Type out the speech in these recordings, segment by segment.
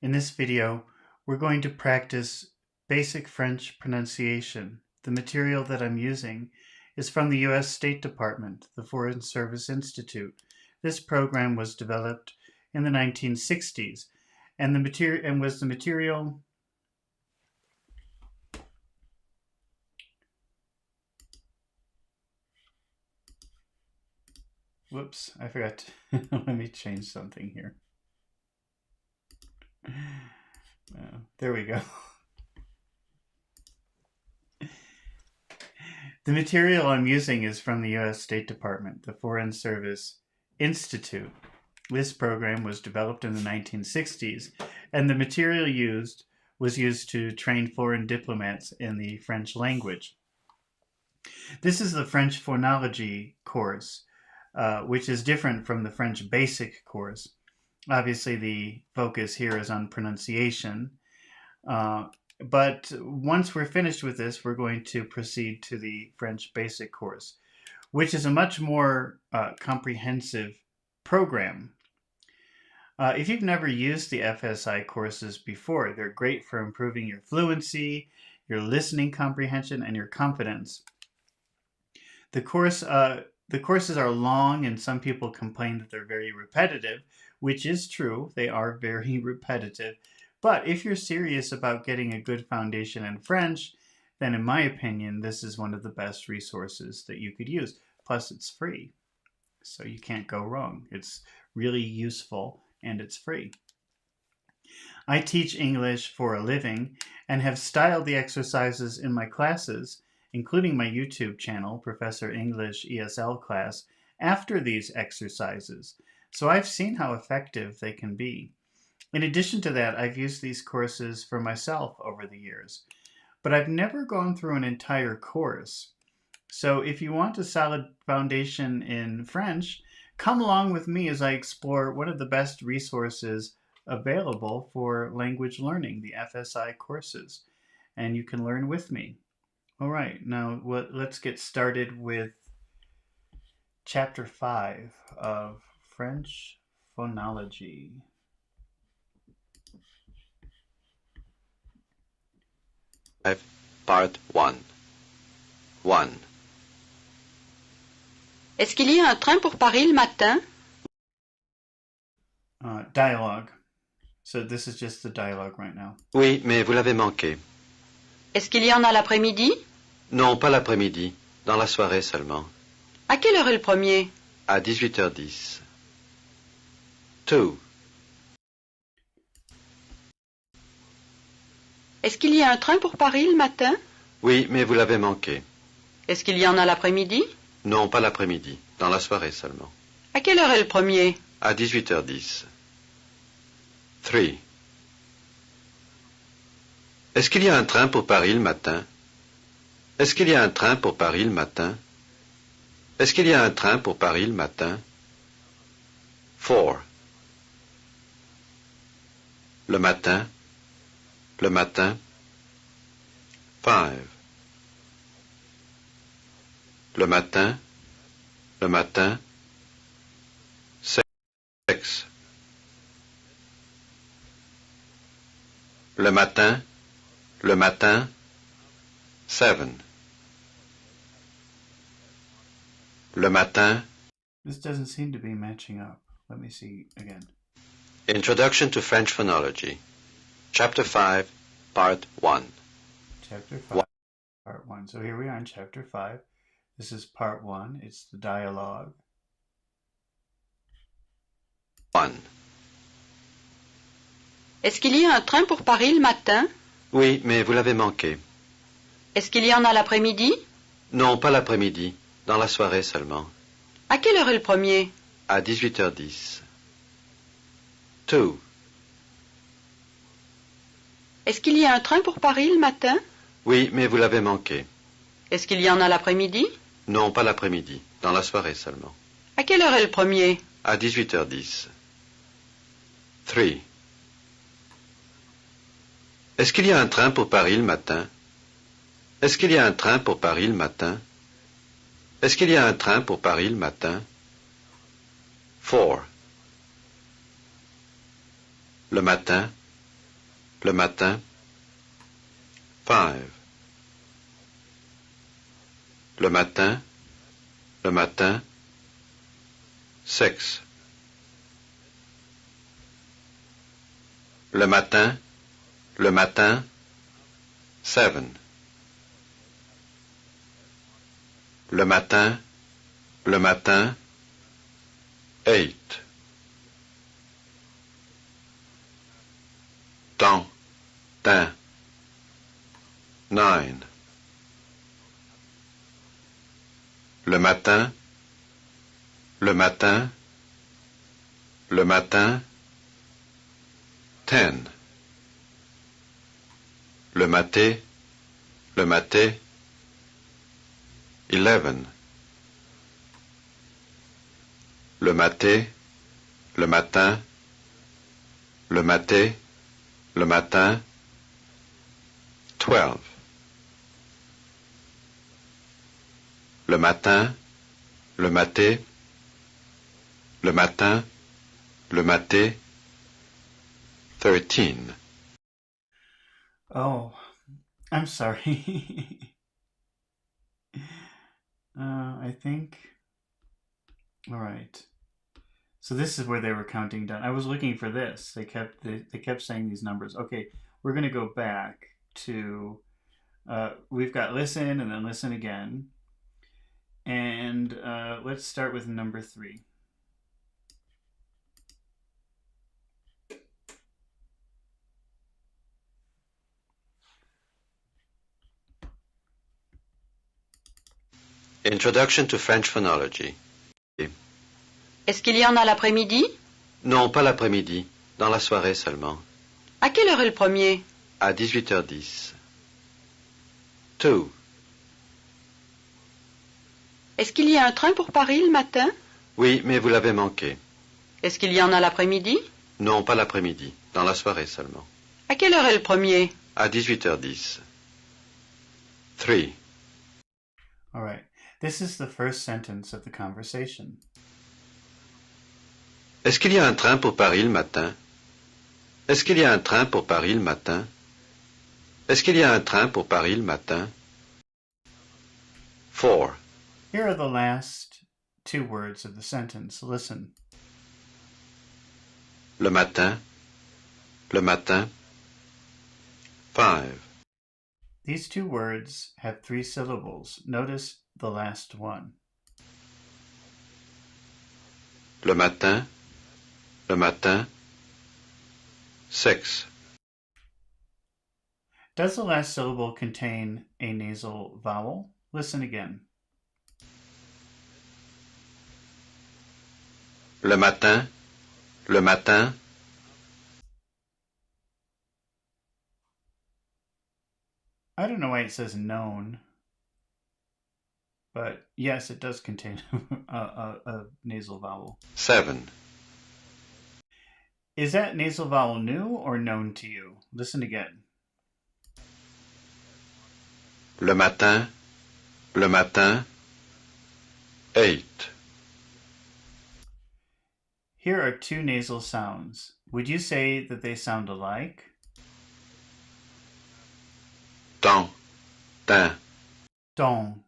In this video, we're going to practice basic French pronunciation. The material that I'm using is from the U.S. State Department, the Foreign Service Institute. This program was developed in the 1960s and was the material Whoops, I forgot to let me change something here. There we go. The material I'm using is from the U.S. State Department, the Foreign Service Institute. This program was developed in the 1960s, and the material was used to train foreign diplomats in the French language. This is the French Phonology course, which is different from the French basic course. Obviously, the focus here is on pronunciation. But once we're finished with this, we're going to proceed to the French basic course, which is a much more comprehensive program. If you've never used the FSI courses before, they're great for improving your fluency, your listening comprehension, and your confidence. The courses are long, and some people complain that they're very repetitive, which is true. They are very repetitive. But if you're serious about getting a good foundation in French, then in my opinion, this is one of the best resources that you could use. Plus, it's free, so you can't go wrong. It's really useful, and it's free. I teach English for a living and have styled the exercises in my classes, including my YouTube channel, Professor English ESL class, after these exercises. So I've seen how effective they can be. In addition to that, I've used these courses for myself over the years, but I've never gone through an entire course. So if you want a solid foundation in French, come along with me as I explore one of the best resources available for language learning, the FSI courses, and you can learn with me. All right, now let's get started with Chapter 5 of French Phonology. Part 1. 1. Est-ce qu'il y a un train pour Paris le matin? Dialogue. So this is just the dialogue right now. Oui, mais vous l'avez manqué. Est-ce qu'il y en a l'après-midi? Non, pas l'après-midi, dans la soirée seulement. À quelle heure est le premier? À 18h10. 2. Est-ce qu'il y a un train pour Paris le matin? Oui, mais vous l'avez manqué. Est-ce qu'il y en a l'après-midi? Non, pas l'après-midi, dans la soirée seulement. À quelle heure est le premier? À 18h10. 3. Est-ce qu'il y a un train pour Paris le matin? Est-ce qu'il y a un train pour Paris le matin? Est-ce qu'il y a un train pour Paris le matin? 4. Le matin. Le matin. 5. Le matin. Le matin. 6. Le matin. Le matin. 7. Le matin. This doesn't seem to be matching up. Let me see again. Introduction to French Phonology. Chapter 5, Part 1. Chapter 5, Part 1. So here we are in Chapter 5. This is Part 1. It's the dialogue. 1. Est-ce qu'il y a un train pour Paris le matin? Oui, mais vous l'avez manqué. Est-ce qu'il y en a l'après-midi? Non, pas l'après-midi, dans la soirée seulement. À quelle heure est le premier? À 18h10. 2. Est-ce qu'il y a un train pour Paris le matin? Oui, mais vous l'avez manqué. Est-ce qu'il y en a l'après-midi? Non, pas l'après-midi, dans la soirée seulement. À quelle heure est le premier? À 18h10. 3. Est-ce qu'il y a un train pour Paris le matin? Est-ce qu'il y a un train pour Paris le matin? Est-ce qu'il y a un train pour Paris le matin? 4. Le matin. Le matin. 5. Le matin. Le matin. 6. Le matin. Le matin. 7. Le matin. Le matin. 8. Temps. Temps. 9. Le matin. Le matin. Le matin. 10. Le maté. Le maté. 11. Le maté. Le matin. Le maté. Le matin. 12. Le matin. Le maté. Le matin. Le maté. 13. Oh, I'm sorry. I think. All right. So this is where they were counting down. I was looking for this. They kept saying these numbers. Okay, we're going to go back to. We've got listen and then listen again, and let's start with number 3. Introduction to French Phonology. Est-ce qu'il y en a l'après-midi? Non, pas l'après-midi, dans la soirée seulement. À quelle heure est le premier? À 18h10. 2. Est-ce qu'il y a un train pour Paris le matin? Oui, mais vous l'avez manqué. Est-ce qu'il y en a l'après-midi? Non, pas l'après-midi, dans la soirée seulement. À quelle heure est le premier? À 18h10. 3. All right. This is the first sentence of the conversation. Est-ce qu'il y a un train pour Paris le matin? Est-ce qu'il y a un train pour Paris le matin? Est-ce qu'il y a un train pour Paris le matin? 4. Here are the last 2 words of the sentence. Listen. Le matin. Le matin. 5. These 2 words have 3 syllables. Notice the last one. Le matin. Le matin. 6. Does the last syllable contain a nasal vowel? Listen again. Le matin. Le matin. I don't know why it says known, but yes, it does contain a nasal vowel. 7. Is that nasal vowel new or known to you? Listen again. Le matin. Le matin. 8. Here are 2 nasal sounds. Would you say that they sound alike? Temps. Tin. Don,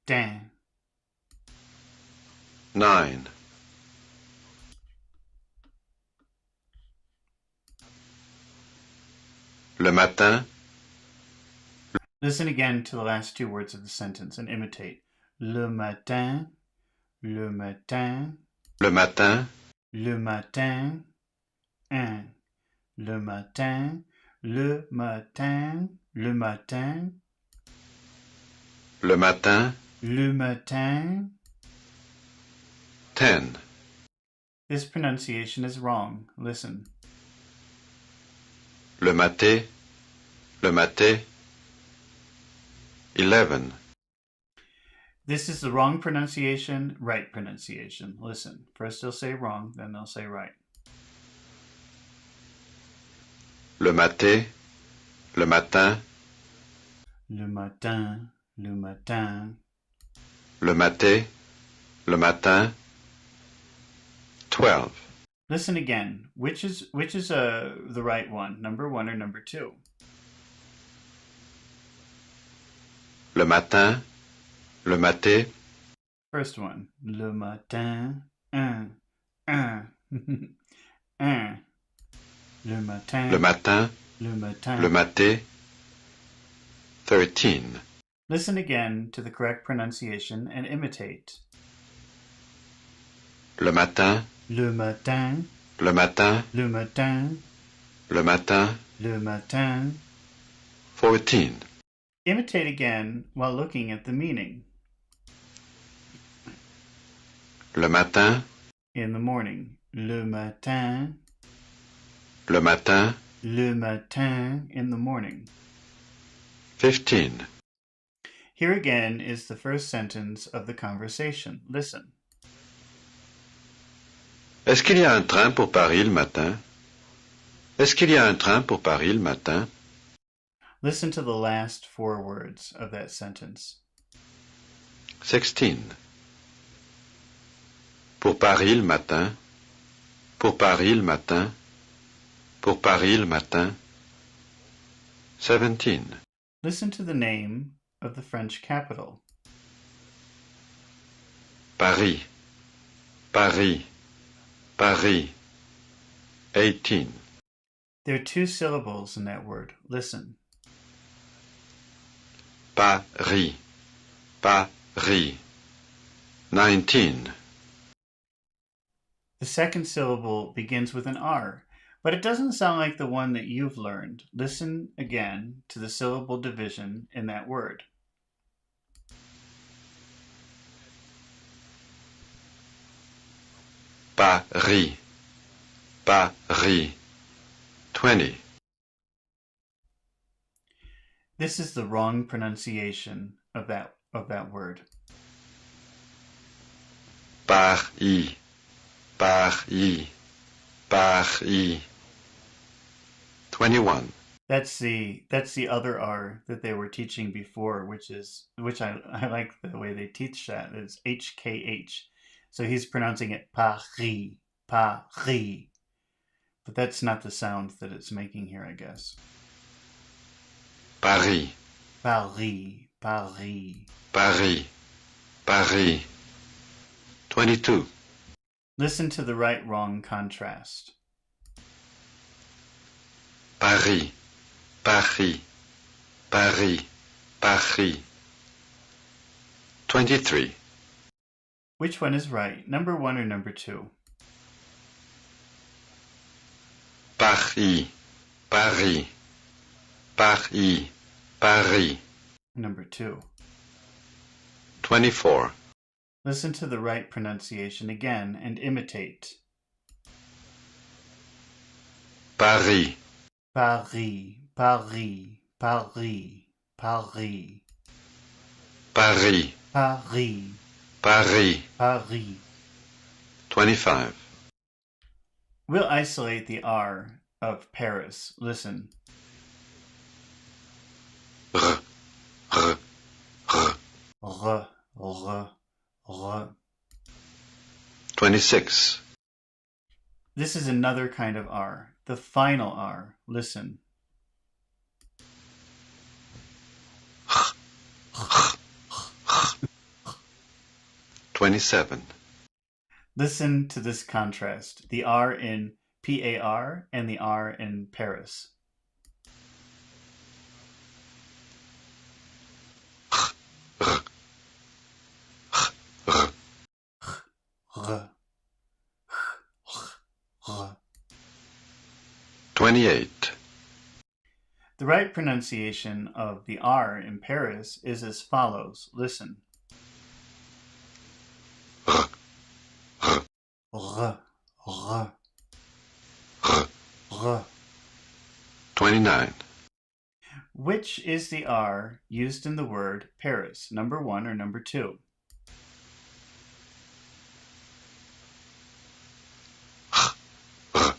dan. 9. Le matin. Listen again to the last 2 words of the sentence and imitate. Le matin, le matin, Le matin. le matin, un. Le matin, le matin, le matin, Le matin. le matin. 10. This pronunciation is wrong. Listen. Le maté. Le maté. 11. This is the wrong pronunciation, right pronunciation. Listen. First they'll say wrong, then they'll say right. Le maté. Le matin. Le matin, le matin. Le maté. Le matin. 12. Listen again. Which is the right one? Number 1 or number 2? Le matin, le maté, First one. Le matin, un, un. Le matin, le matin, le matin. le maté. 13. Listen again to the correct pronunciation and imitate. Le matin, Le matin, le matin, le matin, le matin. le matin. 14. Imitate again while looking at the meaning. Le matin, In the morning. Le matin, le matin. le matin, in the morning. 15. Here again is the first sentence of the conversation. Listen. Est-ce qu'il y a un train pour Paris le matin? Est-ce qu'il y a un train pour Paris le matin? Listen to the last 4 words of that sentence. 16. Pour Paris le matin, pour Paris le matin, pour Paris le matin. 17. Listen to the name of the French capital. Paris, Paris, Paris. 18. There are 2 syllables in that word. Listen. Paris, Paris. 19. The second syllable begins with an R, but it doesn't sound like the one that you've learned. Listen again to the syllable division in that word. Paris, Paris. 20. This is the wrong pronunciation of that word. Paris, Paris, Paris. 21. That's the other R that they were teaching before, which I like the way they teach that. It's HKH. So he's pronouncing it Paris, Paris. But that's not the sound that it's making here, I guess. Paris, Paris, Paris. Paris, Paris. 22. Listen to the right-wrong contrast. Paris, Paris, Paris, Paris. 23. Which one is right, number 1 or number 2? Paris, Paris, Paris, Paris. Number 2. 24. Listen to the right pronunciation again and imitate. Paris, Paris, Paris, Paris, Paris, Paris, Paris, Paris. Paris. 25. We'll isolate the R of Paris. Listen. R, R, R. R, R, R. 26. This is another kind of R. The final R. Listen. 27. Listen to this contrast. The R in PAR and the R in Paris. R, R. R, R. 28. The right pronunciation of the R in Paris is as follows. Listen. R, R, R, R, R. R. 29. Which is the R used in the word Paris, number 1 or number 2? R.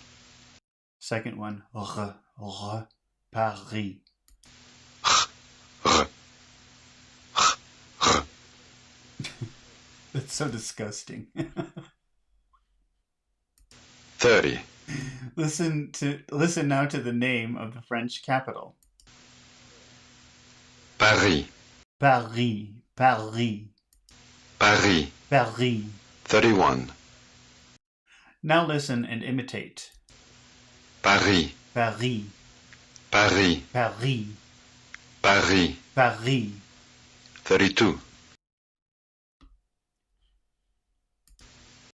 Second one, R, R, Paris. R, R. That's so disgusting. 30. Listen now to the name of the French capital. Paris. Paris, Paris, Paris. Paris. 31. Now listen and imitate. Paris. Paris, Paris. Paris, Paris. Paris. 32.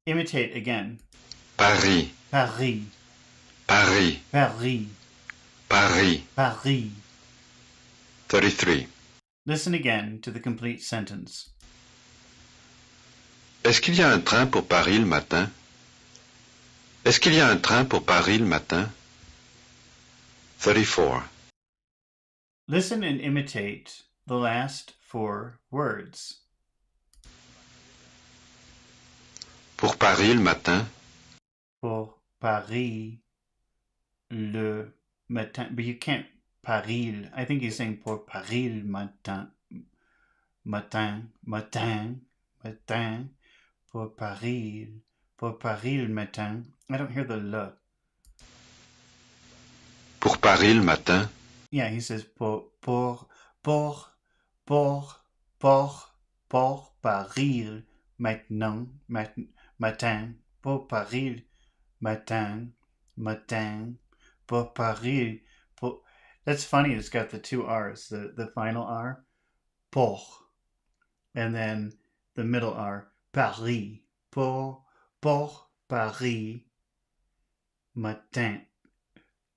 Imitate again. Paris. Paris, Paris. Paris, Paris. Paris. 33. Listen again to the complete sentence. Est-ce qu'il y a un train pour Paris le matin? Est-ce qu'il y a un train pour Paris le matin? 34. Listen and imitate the last four words. Pour Paris le matin? Pour Paris le matin. But you can't Paris. I think he's saying pour Paris le matin. Matin, matin, matin. Pour Paris le matin. I don't hear the le. Pour Paris le matin? Yeah, he says pour Paris maintenant, matin, pour Paris matin, matin, pour Paris, pour... That's funny, it's got the two R's, the final R, pour, and then the middle R, Paris, pour Paris matin,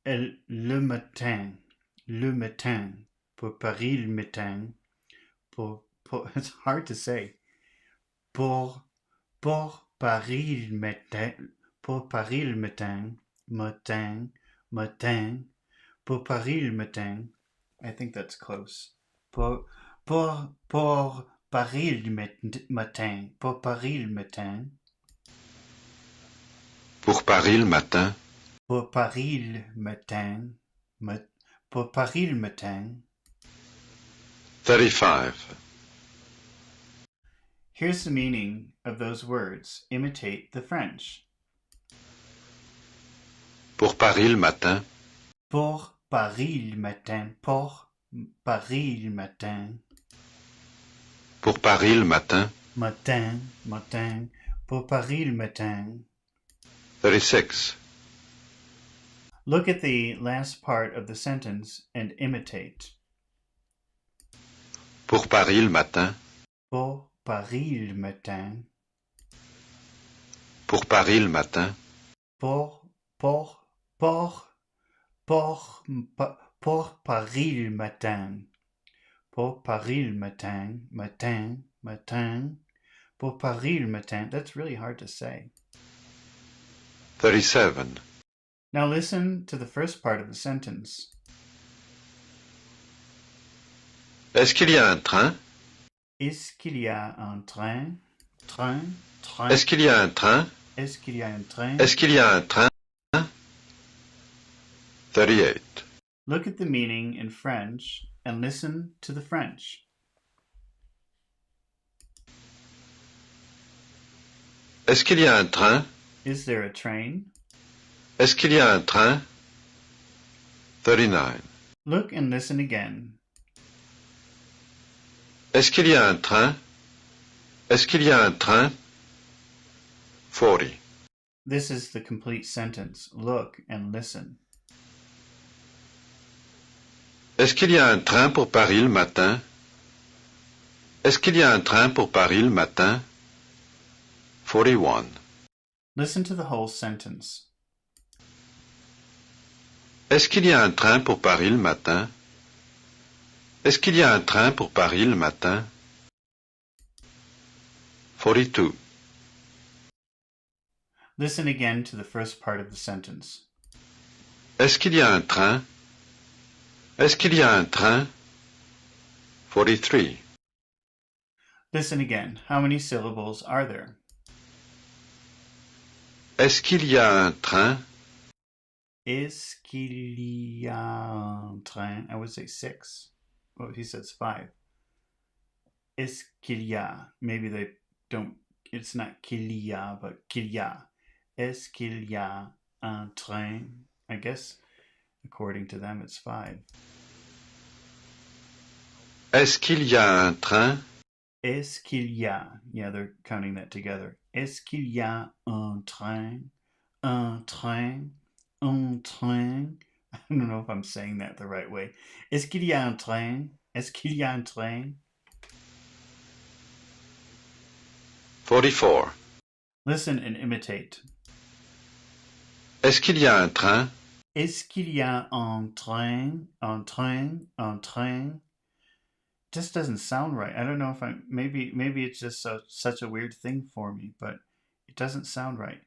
le matin, pour Paris le matin, pour it's hard to say. Pour Paris le matin, pour Paris le matin, matin, pour Paris le matin. I think that's close. Pour Paris le matin, pour Paris le matin. Pour Paris le matin? Pour Paris le matin, pour Paris le matin. 35. Here's the meaning of those words. Imitate the French. Pour Paris le matin? Pour Paris le matin. Pour Paris le matin. Pour Paris le matin? Matin, matin. Pour Paris le matin. 36. Look at the last part of the sentence and imitate. Pour Paris le matin? Pour Paris le matin. Pour Paris le matin? Pour Paris le matin. Pour Paris le matin. Matin. Pour Paris le matin. That's really hard to say. 37. Now listen to the first part of the sentence. Est-ce qu'il y a un train? Est-ce qu'il y a un train? Train? Est-ce qu'il y a un train? Est-ce qu'il y a un train? Est-ce qu'il y a un train? 38. Look at the meaning in French and listen to the French. Est-ce qu'il y a un train? Is there a train? Est-ce qu'il y a un train? 39. Look and listen again. Est-ce qu'il y a un train? Est-ce qu'il y a un train? 40. This is the complete sentence. Look and listen. Est-ce qu'il y a un train pour Paris le matin? Est-ce qu'il y a un train pour Paris le matin? 41. Listen to the whole sentence. Est-ce qu'il y a un train pour Paris le matin? Est-ce qu'il y a un train pour Paris le matin? 42. Listen again to the first part of the sentence. Est-ce qu'il y a un train? Est-ce qu'il y a un train? 43. Listen again. How many syllables are there? Est-ce qu'il y a un train? Est-ce qu'il y a un train? I would say 6. Well, he says 5. Est-ce qu'il y a? Maybe they don't, it's not qu'il y a, but qu'il y a. Est-ce qu'il y a un train. I guess according to them it's 5. Est-ce qu'il y a un train? Est-ce qu'il y a? Yeah, they're counting that together. Est-ce qu'il y a un train? Un train? Un train? I don't know if I'm saying that the right way. Est-ce qu'il y a un train? Est-ce qu'il y a un train? 44. Listen and imitate. Est-ce qu'il y a un train? Est-ce qu'il y a un train? Un train? Un train? Just doesn't sound right. I don't know if maybe it's just such a weird thing for me, but it doesn't sound right.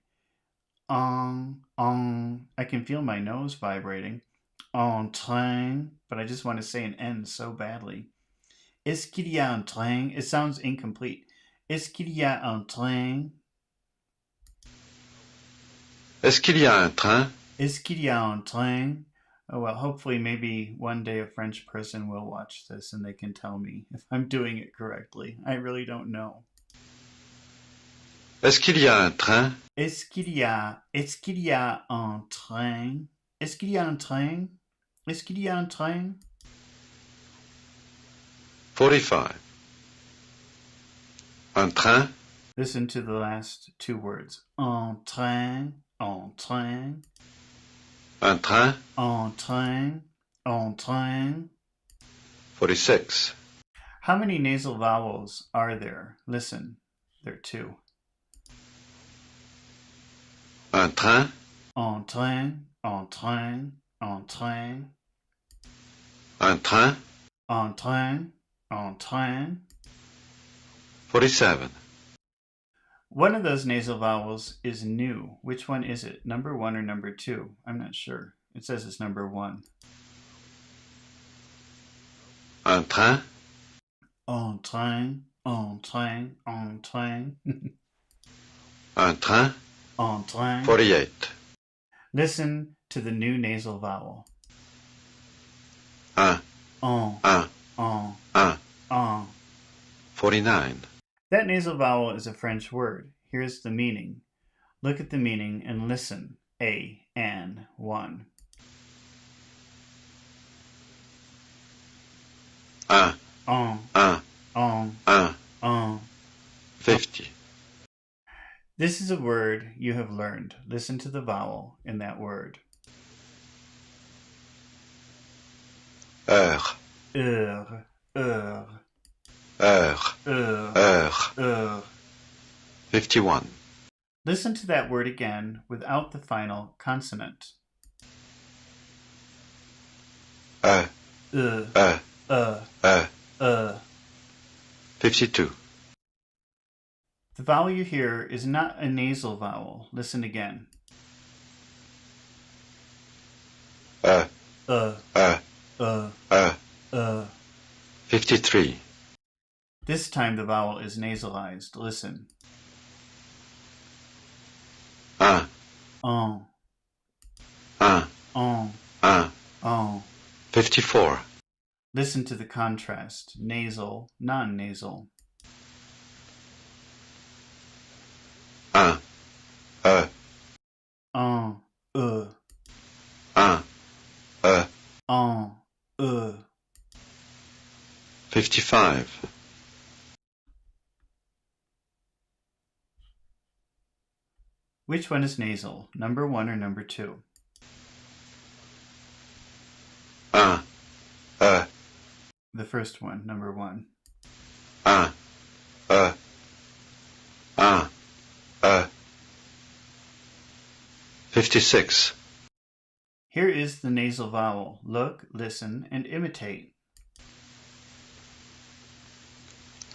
I can feel my nose vibrating. En train, but I just want to say an N so badly. Est-ce qu'il y a un train? It sounds incomplete. Est-ce qu'il y a un train? Est-ce qu'il y a un train? Est-ce qu'il y a un train? Oh well, hopefully maybe one day a French person will watch this and they can tell me if I'm doing it correctly. I really don't know. Est-ce qu'il y a un train? Est-ce qu'il y a un train? Est-ce qu'il y a un train? Est-ce qu'il y a un train? 45. Un train? Listen to the last 2 words. Un train, un train. Un train? En train, en train. 46. How many nasal vowels are there? Listen, there are 2. Un train? En train, en train, en train. Un train? En train, en train. 47. One of those nasal vowels is new. Which one is it? Number 1 or number 2? I'm not sure. It says it's number 1. Un train? En train, en train, en train. Un train? En train. 48. Listen to the new nasal vowel. Un, En, un, en, un. en. 49. That nasal vowel is a French word. Here's the meaning. Look at the meaning and listen. A, an, 1. Un, En, un, en, un. en. 50. This is a word you have learned. Listen to the vowel in that word. Heure, Heure, heure, heure, heure, heure. heure. 51. Listen to that word again without the final consonant. E, Uh, e. 52. The vowel you hear is not a nasal vowel. Listen again. E, Uh, e, uh, e. uh. 53. This time the vowel is nasalized. Listen. Un, En, un, en, un. en. 54. Listen to the contrast. Nasal, non-nasal. Un, e, En, un, e. en, 55. Which one is nasal? Number 1 or number 2? Un, e, The first one, number 1. un, e, un, e. 56. Here is the nasal vowel. Look, listen, and imitate.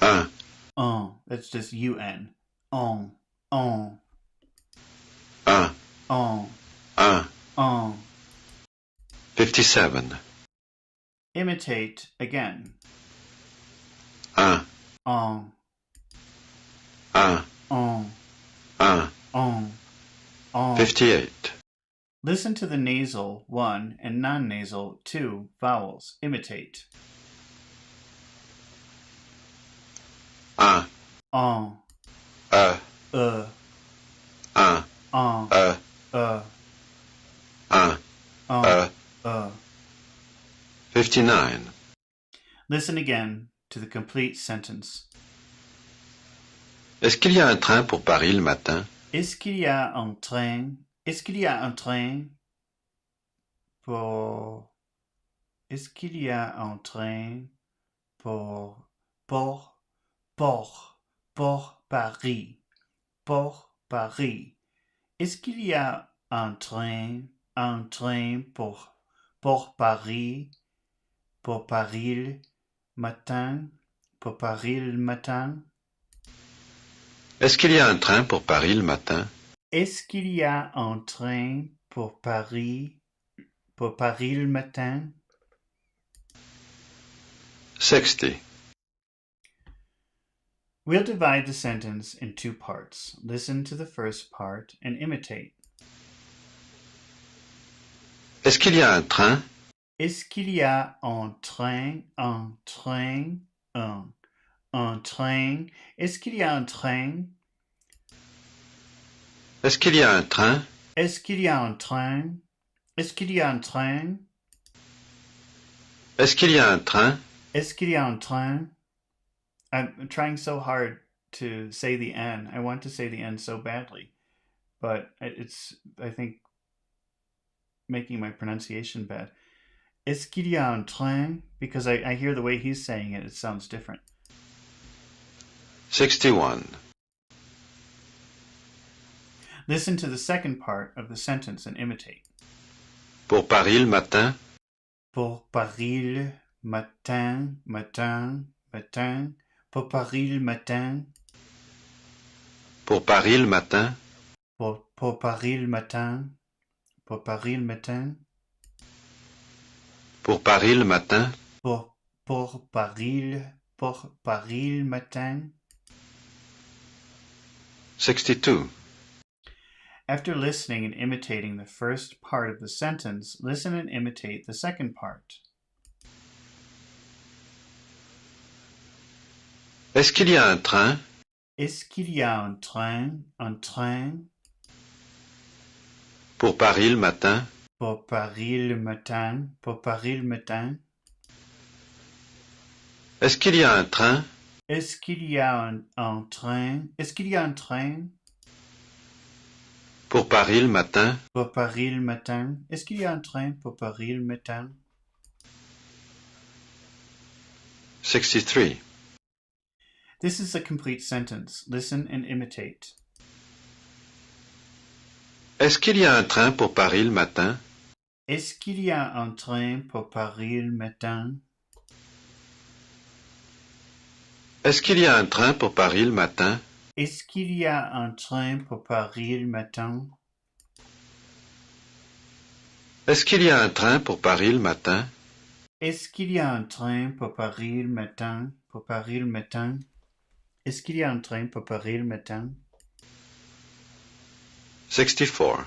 Un, That's just un. On, on, un, on, un. on. 57. Imitate again. Un, On, un, on, un. on. 58. Listen to the nasal 1 and non-nasal 2 vowels. Imitate. Un, On, e, uh, un, on, e. uh. 1, Un. 59. Listen again to the complete sentence. Est-ce qu'il y a un train pour Paris le matin? Est-ce qu'il y a un train? Est-ce qu'il y a un train pour... Est-ce qu'il y a un train pour... Pour Paris? Pour Paris. Est-ce qu'il y a un train pour Paris? Pour Paris le matin? Pour Paris le matin? Est-ce qu'il y a un train pour Paris le matin? Est-ce qu'il y a un train pour Paris le matin? 60. We'll divide the sentence in two parts. Listen to the first part and imitate. Est-ce qu'il y a un train? Est-ce qu'il y a un train? Un train? Est-ce qu'il y a un train? Est-ce qu'il y a un train? Est-ce qu'il y a un train? Est-ce qu'il y a un train? Est-ce qu'il y a un train? Est-ce qu'il y a un train? I'm trying so hard to say the N. I want to say the N so badly, but it's, I think, making my pronunciation bad. Est-ce qu'il y a un train? Because I hear the way he's saying it, it sounds different. 61. Listen to the second part of the sentence and imitate. Pour Paris le matin? Pour Paris le matin, matin. Pour Paris le matin. Pour Paris le matin? Pour Paris le matin. Pour Paris le matin. Pour Paris le matin? Pour Paris le matin. 62. After listening and imitating the first part of the sentence, listen and imitate the second part. Est-ce qu'il y a un train? Est-ce qu'il y a un train? Un train? Pour Paris le matin? Pour Paris le matin? Pour Paris le matin? Est-ce qu'il y a un train? Est-ce qu'il y a un train? Est-ce qu'il y a un train? Pour Paris le matin? Pour Paris le matin? Est-ce qu'il y a un train pour Paris le matin? 63. This is a complete sentence. Listen and imitate. Est-ce qu'il y a un train pour Paris le matin? Est-ce qu'il y a un train pour Paris le matin? Est-ce qu'il y a un train pour Paris le matin? Est-ce qu'il y a un train pour Paris le matin? Est-ce qu'il y a un train pour Paris le matin? Est-ce qu'il y a un train pour Paris le matin? Pour Paris le matin? Est-ce qu'il y a un train pour Paris le matin? 64.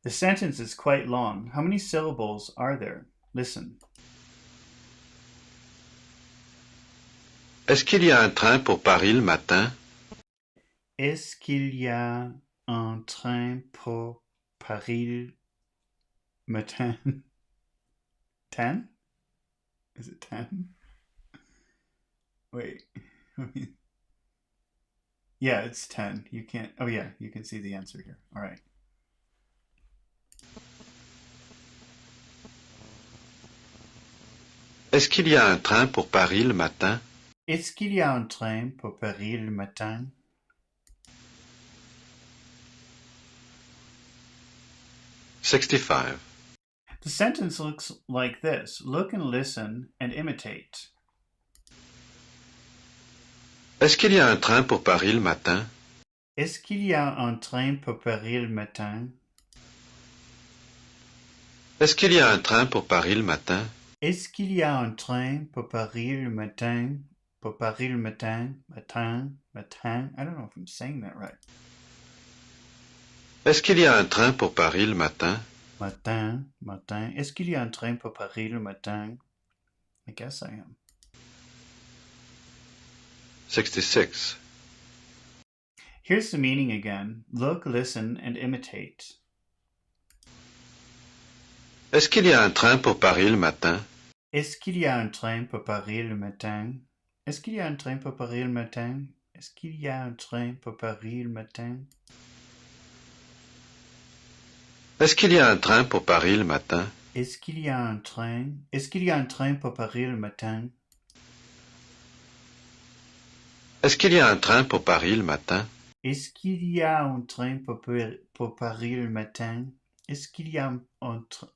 The sentence is quite long. How many syllables are there? Listen. Est-ce qu'il y a un train pour Paris le matin? Est-ce qu'il y a un train pour Paris le matin? 10? Is it 10? Wait. Yeah, it's 10. You can't... Oh, yeah, you can see the answer here. All right. Est-ce qu'il y a un train pour Paris le matin? Est-ce qu'il y a un train pour Paris le matin? 65. The sentence looks like this. Look and listen and imitate. Est-ce qu'il y a un train pour Paris le matin? Est-ce qu'il y a un train pour Paris le matin? Est-ce qu'il y a un train pour Paris le matin? Est-ce qu'il y a un train pour Paris le matin? Pour Paris le matin? Matin? I don't know if I'm saying that right. Est-ce qu'il y a un train pour Paris le matin? Matin. Est-ce qu'il y a un train pour Paris le matin? I guess I am. 66. Here's the meaning again. Look, listen, and imitate. Est-ce qu'il y a un train pour Paris le matin? Est-ce qu'il y a un train pour Paris le matin? Est-ce qu'il y a un train pour Paris le matin? Est-ce qu'il y a un train pour Paris le matin? Est-ce qu'il y a un train pour Paris le matin? Est-ce qu'il y a un train? Est-ce qu'il y a un train pour Paris le matin? Est-ce qu'il y a un train pour Paris le matin? Est-ce qu'il y a un train pour Paris le matin? Est-ce qu'il y a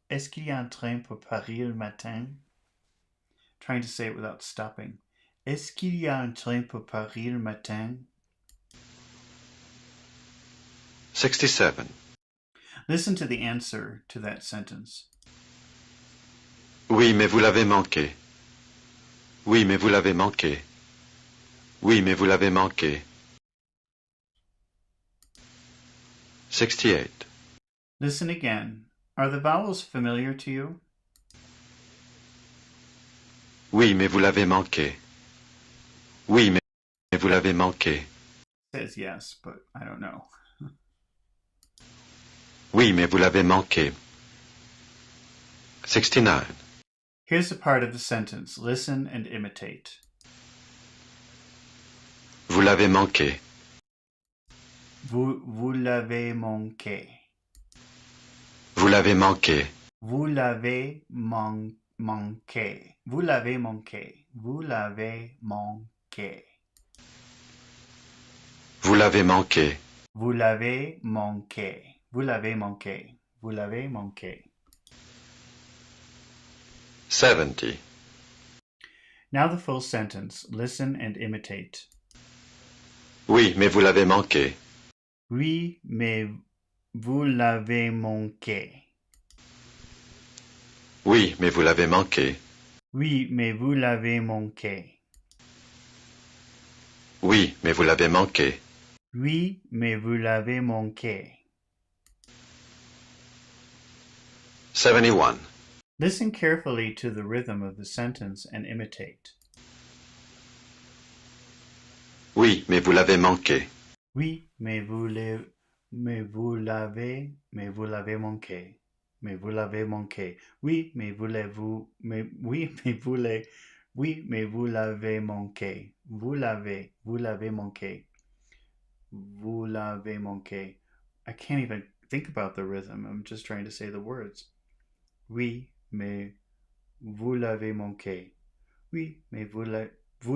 est-ce qu'il y a un train pour Paris le matin? Trying to say it without stopping. Est-ce qu'il y a un train pour Paris le matin? 67. Listen to the answer to that sentence. Oui, mais vous l'avez manqué. Oui, mais vous l'avez manqué. Oui, mais vous l'avez manqué. 68. Listen again. Are the vowels familiar to you? Oui, mais vous l'avez manqué. Oui, mais vous l'avez manqué. Says yes, but I don't know. Oui, mais vous l'avez manqué. 69. Here's a part of the sentence. Listen and imitate. Vous l'avez manqué. Vous l'avez manqué. Vous l'avez manqué. Vous l'avez manqué. Vous l'avez manqué. Vous l'avez manqué. Vous l'avez manqué. Vous l'avez manqué. Vous l'avez manqué. Vous l'avez manqué. 70. Now the full sentence. Listen and imitate. Oui, mais vous l'avez manqué. Oui, mais vous l'avez manqué. Oui, mais vous l'avez manqué. Oui, mais vous l'avez manqué. Oui, mais vous l'avez manqué. Oui, mais vous l'avez manqué. 71. Listen carefully to the rhythm of the sentence and imitate. Oui, mais vous l'avez manqué. Oui, mais vous l'avez manqué. Mais vous l'avez manqué. Oui, mais vous l'avez manqué. Vous l'avez manqué. Vous l'avez manqué. I can't even think about the rhythm. I'm just trying to say the words. Oui, mais vous l'avez manqué. Oui, mais vous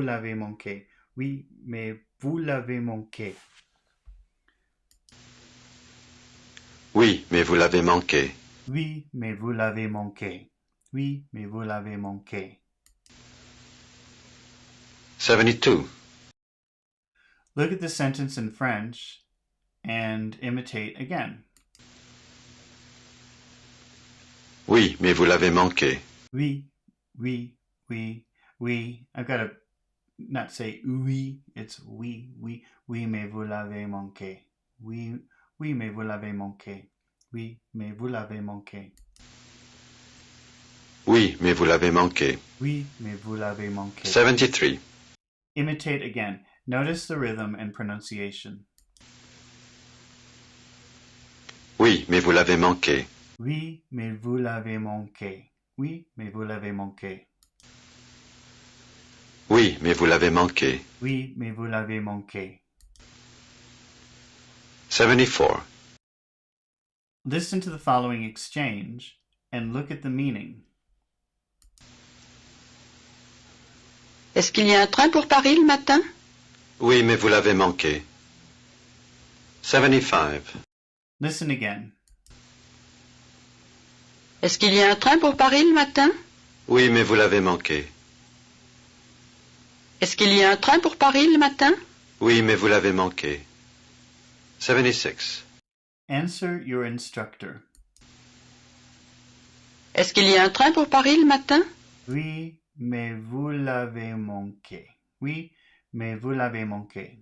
l'avez manqué. Oui, mais vous l'avez manqué. Oui, mais vous l'avez manqué. Oui, mais vous l'avez manqué. Oui, mais vous l'avez manqué. 72. Look at the sentence in French and imitate again. Oui, mais vous l'avez manqué. Oui, oui, oui, oui. I've got to not say oui, it's oui, mais vous l'avez manqué. Oui, mais vous l'avez manqué. Oui, mais vous l'avez manqué. Oui, mais vous l'avez manqué. Oui, mais vous l'avez manqué. 73. Imitate again. Notice the rhythm and pronunciation. Oui, mais vous l'avez manqué. Oui, mais vous l'avez manqué. Oui, mais vous l'avez manqué. Oui, mais vous l'avez manqué. Oui, mais vous l'avez manqué. 74. Listen to the following exchange and look at the meaning. Est-ce qu'il y a un train pour Paris le matin? Oui, mais vous l'avez manqué. 75. Listen again. Est-ce qu'il y a un train pour Paris le matin? Oui, mais vous l'avez manqué. Est-ce qu'il y a un train pour Paris le matin? Oui, mais vous l'avez manqué. 76. Answer your instructor. Est-ce qu'il y a un train pour Paris le matin? Oui, mais vous l'avez manqué. Oui, mais vous l'avez manqué.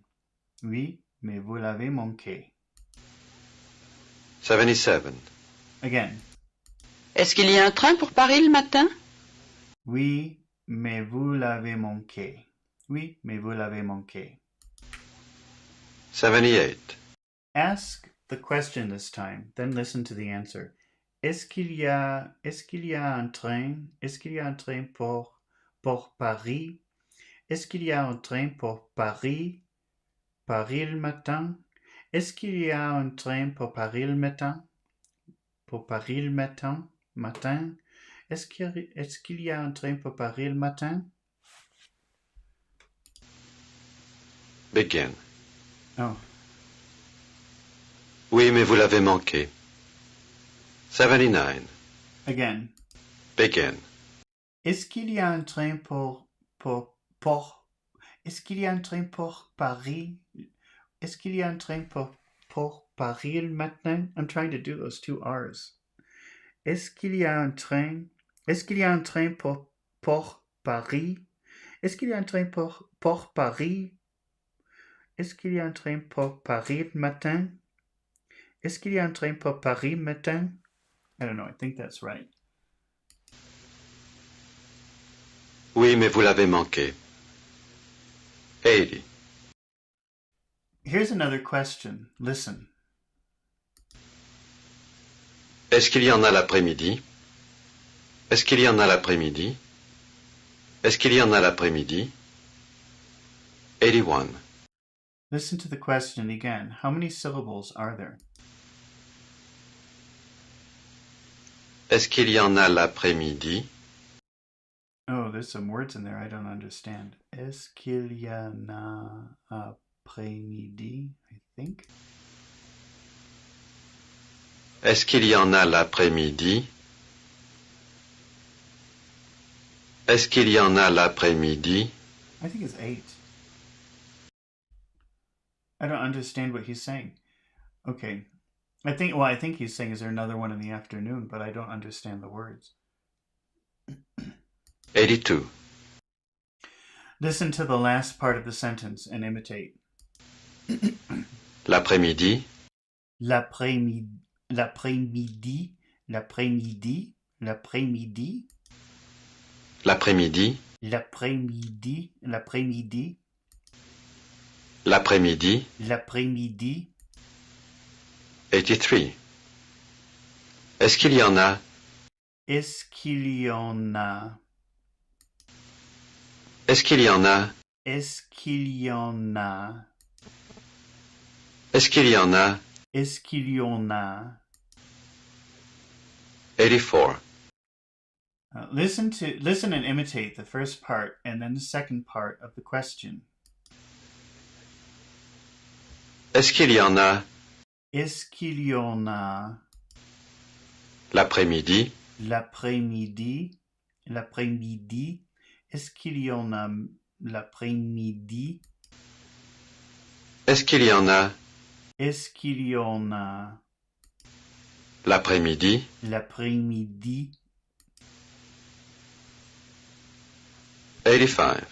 Oui, mais vous l'avez manqué. 77. Again. Est-ce qu'il y a un train pour Paris le matin? Oui, mais vous l'avez manqué. Oui, mais vous l'avez manqué. 78. Ask the question this time, then listen to the answer. est-ce qu'il y a un train? Est-ce qu'il y a un train pour Paris? Est-ce qu'il y a un train pour Paris? Paris le matin? Est-ce qu'il y a un train pour Paris le matin? Pour Paris le matin? Matin? Est-ce qu'il y a un train pour Paris le matin? Begin. Oh, Oui, mais vous l'avez manqué. 79. again. Begin. Est-ce qu'il y a un train est-ce qu'il y a un train pour Paris? Est-ce qu'il y a un train pour Paris le matin? I'm trying to do those two R's. Est-ce qu'il y a un train? Est-ce qu'il y a un train pour Paris? Est-ce qu'il y a un train pour Paris? Est-ce qu'il y a un train pour Paris le matin? Est-ce qu'il y a un train pour Paris le matin? I don't know, I think that's right. Oui, mais vous l'avez manqué. 80. Here's another question. Listen. Est-ce qu'il y en a l'après-midi? Est-ce qu'il y en a l'après-midi? Est-ce qu'il y en a l'après-midi? 81. Listen to the question again. How many syllables are there? Est-ce qu'il y en a l'après-midi? Oh, there's some words in there I don't understand. Est-ce qu'il y en a après-midi? I think. Est-ce qu'il y en a l'après-midi? Est-ce qu'il y en a l'après-midi? I think it's 8. I don't understand what he's saying. Okay. I think he's saying, is there another one in the afternoon? But I don't understand the words. 82. Listen to the last part of the sentence and imitate. L'après-midi? L'après-midi, l'après-midi, l'après-midi, l'après-midi, L'après-midi? l'après-midi, l'après-midi, L'après-midi? l'après-midi. 83. Est-ce qu'il y en a? Est-ce qu'il y en a? Est-ce qu'il y en a? Est-ce qu'il y en a? Est-ce qu'il y en a? Est-ce qu'il y en a? 84. Listen and imitate the first part and then the second part of the question. Est-ce qu'il y en a? Est-ce qu'il y en a? L'après-midi? L'après-midi, l'après-midi. Est-ce qu'il y en a l'après-midi? Est-ce qu'il y en a? Est-ce qu'il y en a L'après-midi? l'après-midi? 85.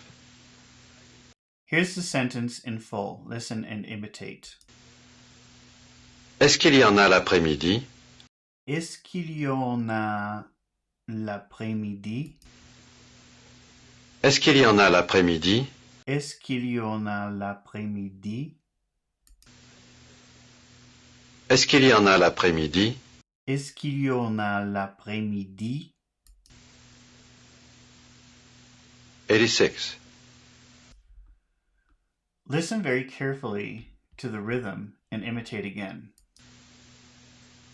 Here's the sentence in full. Listen and imitate. Est-ce qu'il y en a l'après-midi? Est-ce qu'il y en a l'après-midi? Est-ce qu'il y en a l'après-midi? Est-ce qu'il y en a l'après-midi? Est-ce qu'il y en a l'après-midi? Est-ce qu'il y en a l'après-midi? 86. Listen very carefully to the rhythm and imitate again.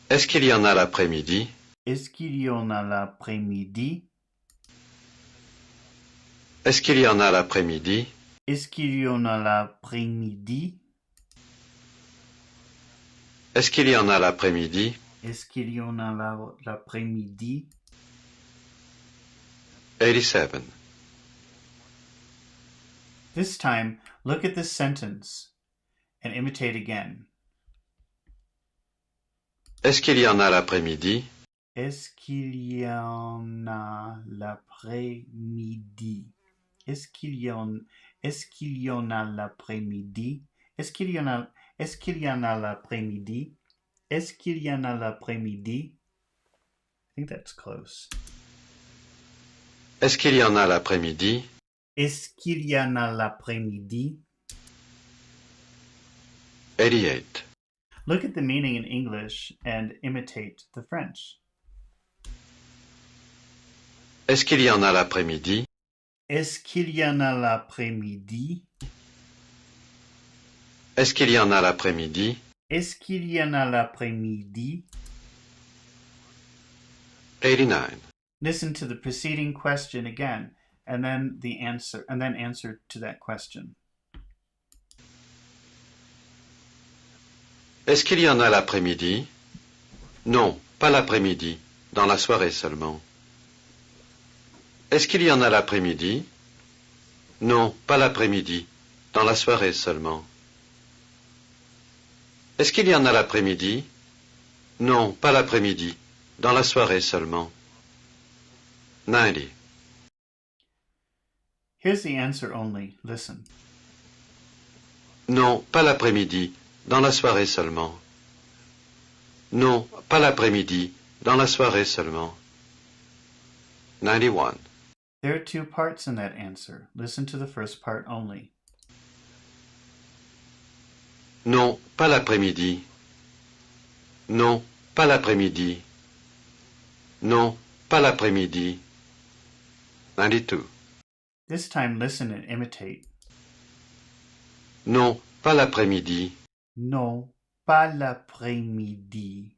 Est-ce qu'il y en a l'après-midi? Est-ce qu'il y en a l'après-midi? Est-ce qu'il y en a l'après-midi? Est-ce qu'il y en a l'après-midi? Est-ce qu'il y en a l'après-midi? Est-ce qu'il y en a l'après-midi? 87. This time, look at this sentence and imitate again. Est-ce qu'il y en a l'après-midi? Est-ce qu'il y en a l'après-midi? Est-ce qu'il y en a l'après-midi? Est-ce qu'il y en a l'après-midi? Est-ce qu'il y en a l'après-midi? I think that's close. Est-ce qu'il y en a l'après-midi? Est-ce qu'il y en a l'après-midi? 88. Look at the meaning in English and imitate the French. Est-ce qu'il y en a l'après-midi? Est-ce qu'il y en a l'après-midi? Est-ce qu'il y en a l'après-midi? Est-ce qu'il y en a l'après-midi? 89. Listen to the preceding question again, and then answer to that question. Est-ce qu'il y en a l'après-midi? Non, pas l'après-midi, dans la soirée seulement. Est-ce qu'il y en a l'après-midi? Non, pas l'après-midi, dans la soirée seulement. Est-ce qu'il y en a l'après-midi? Non, pas l'après-midi, dans la soirée seulement. 90. Here's the answer only. Listen. Non, pas l'après-midi, dans la soirée seulement. Non, pas l'après-midi, dans la soirée seulement. 91. There are two parts in that answer. Listen to the first part only. Non, pas l'après-midi. Non, pas l'après-midi. Non, pas l'après-midi. 92. This time listen and imitate. Non, pas l'après-midi. Non, pas l'après-midi.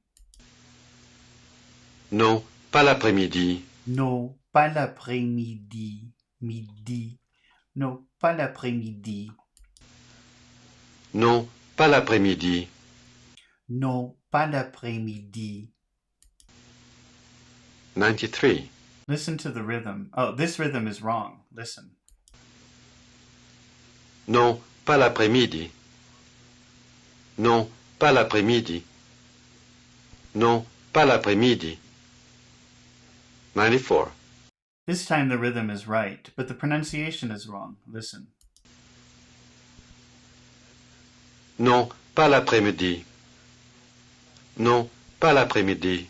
Non, pas l'après-midi. Non, pas l'après-midi. Midi. Non, pas l'après-midi. Non, pas l'après-midi. Non, pas l'après-midi. 93. Listen to the rhythm. Oh, this rhythm is wrong. Listen. Non, pas l'après-midi. Non, pas l'après-midi. Non, pas l'après-midi. 94. This time the rhythm is right, but the pronunciation is wrong. Listen. Non, pas l'après-midi. Non, pas l'après-midi.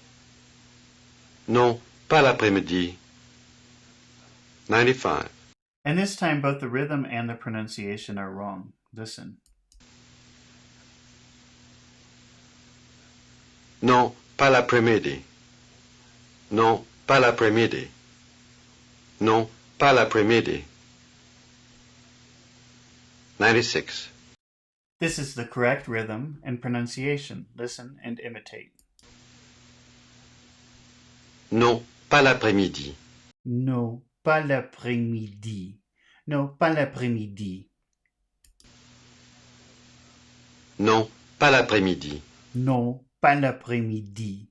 Non, pas l'après-midi. 95. And this time both the rhythm and the pronunciation are wrong. Listen. Non, pas l'après-midi. Non, pas l'après-midi. Non, pas l'après-midi. 96. This is the correct rhythm and pronunciation. Listen and imitate. Non, pas l'après-midi. Non, pas l'après-midi. Non, pas l'après-midi. Non, pas l'après-midi. Non, pas l'après-midi.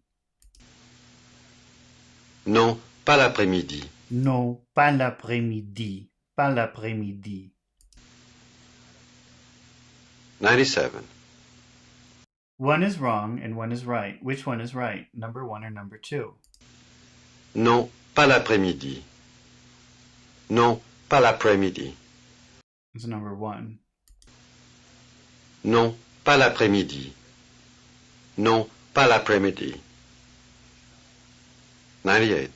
Non, pas l'après-midi. Non, pas l'après-midi. Pas l'après-midi. 97. One is wrong and one is right. Which one is right? Number one or number two? Non, pas l'après-midi. Non, pas l'après-midi. It's number one. Non, pas l'après-midi. Non, pas l'après-midi. 98.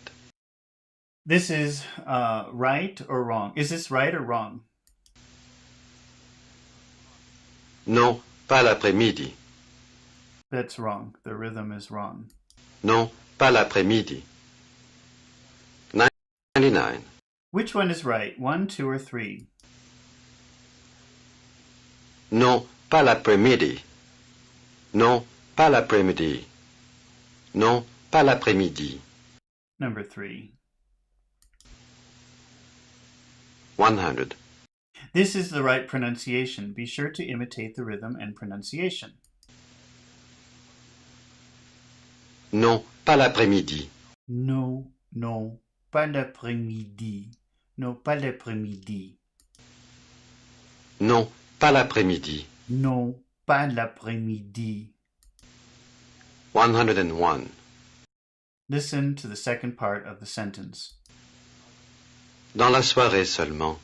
This is right or wrong? Is this right or wrong? Non, pas l'après-midi. That's wrong. The rhythm is wrong. Non, pas l'après-midi. 99. Which one is right? One, two, or three? Non, pas l'après-midi. Non, pas l'après-midi. Non, pas l'après-midi. Number three. 100. This is the right pronunciation. Be sure to imitate the rhythm and pronunciation. Non, pas l'après-midi. Non, non, pas l'après-midi. Non, pas l'après-midi. Non, pas l'après-midi. Non, pas l'après-midi. 101. Listen to the second part of the sentence. Dans la soirée seulement.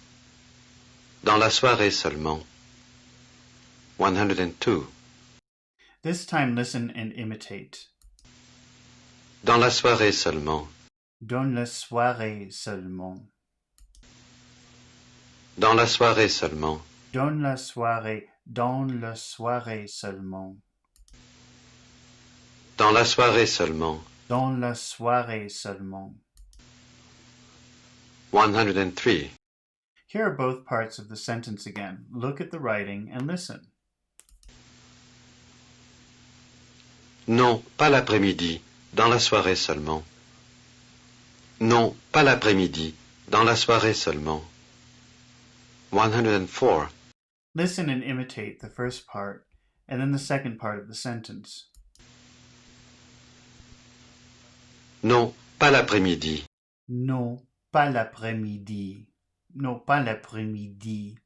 Dans la soirée seulement. 102. This time listen and imitate. Dans la soirée seulement. Dans la soirée seulement. Dans la soirée seulement. Dans la soirée seulement. Dans la soirée seulement. Dans la soirée seulement. 103. Here are both parts of the sentence again. Look at the writing and listen. Non, pas l'après-midi, dans la soirée seulement. Non, pas l'après-midi, dans la soirée seulement. 104. Listen and imitate the first part and then the second part of the sentence. Non, pas l'après-midi. Non, pas l'après-midi. Non, pas l'après-midi.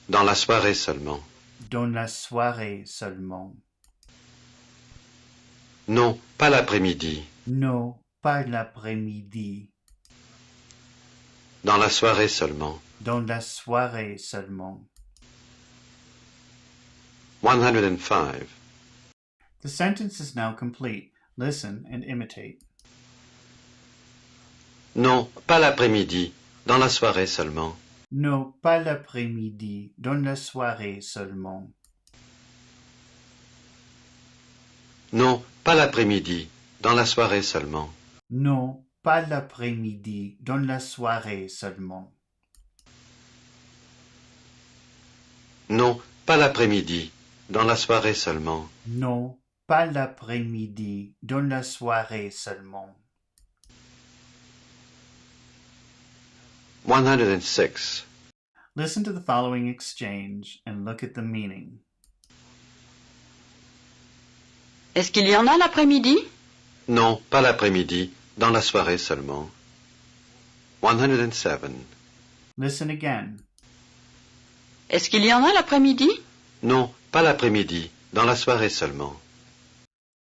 Dans la soirée seulement. Dans la soirée seulement. Non, pas l'après-midi. Non, pas l'après-midi. Dans la soirée seulement. Dans la soirée seulement. 105. The sentence is now complete. Listen and imitate. Non, pas l'après-midi, dans la soirée seulement. Non, pas l'après-midi, dans la soirée seulement. Non, pas l'après-midi, dans la soirée seulement. Non, pas l'après-midi, dans la soirée seulement. Non, pas l'après-midi, dans la soirée seulement. Non, pas l'après-midi, dans la soirée seulement. 106. Listen to the following exchange and look at the meaning. Est-ce qu'il y en a l'après-midi? Non, pas l'après-midi, dans la soirée seulement. 107. Listen again. Est-ce qu'il y en a l'après-midi? Non, pas l'après-midi, dans la soirée seulement.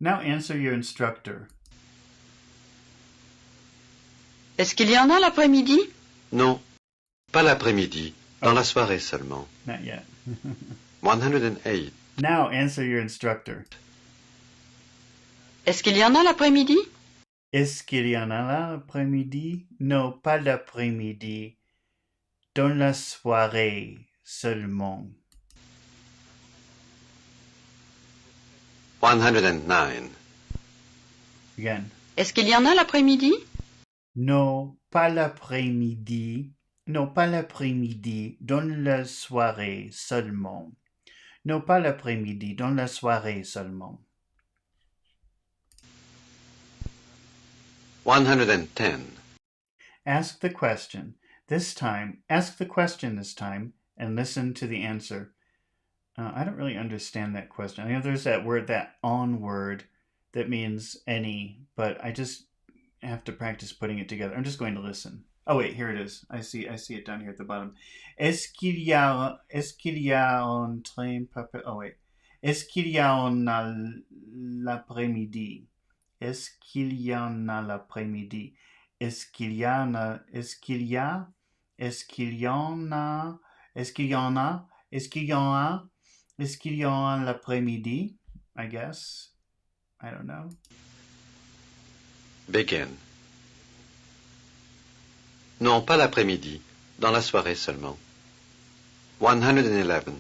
Now answer your instructor. Est-ce qu'il y en a l'après-midi? Non, pas l'après-midi, dans la soirée seulement. Not yet. 108. Now answer your instructor. Est-ce qu'il y en a l'après-midi? Est-ce qu'il y en a l'après-midi? Non, pas l'après-midi. Dans la soirée seulement. 109. Again. Est-ce qu'il y en a l'après-midi? Non, pas l'après-midi. Non, pas l'après-midi. Dans la soirée seulement. Non, pas l'après-midi. Dans la soirée seulement. 110. Ask the question. Ask the question this time and listen to the answer. I don't really understand that question. I know there's that word, that on word, that means any, but I just have to practice putting it together. I'm just going to listen. Oh wait, here it is. I see it down here at the bottom. Est-ce qu'il y a un train oh wait. Est-ce qu'il y en a l'après-midi? Est-ce qu'il y en a l'après-midi? Est-ce qu'il y en a l'après-midi? I guess. I don't know. Begin. Non, pas l'après-midi, dans la soirée seulement. 111.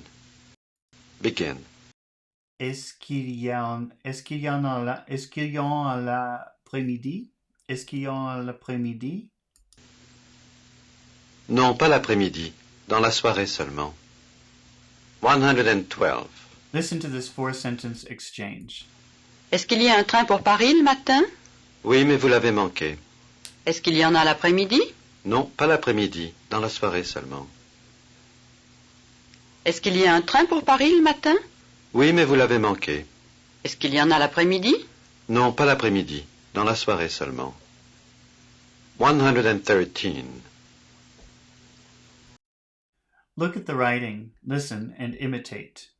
Begin. Est-ce qu'il y en a l'après-midi? Est-ce qu'il y en a l'après-midi? Non, pas l'après-midi, dans la soirée seulement. 112. Listen to this four-sentence exchange. Est-ce qu'il y a un train pour Paris le matin? Oui, mais vous l'avez manqué. Est-ce qu'il y en a l'après-midi? Non, pas l'après-midi, dans la soirée seulement. Est-ce qu'il y a un train pour Paris le matin? Oui, mais vous l'avez manqué. Est-ce qu'il y en a l'après-midi? Non, pas l'après-midi, dans la soirée seulement. 113. Look at the writing, listen, and imitate.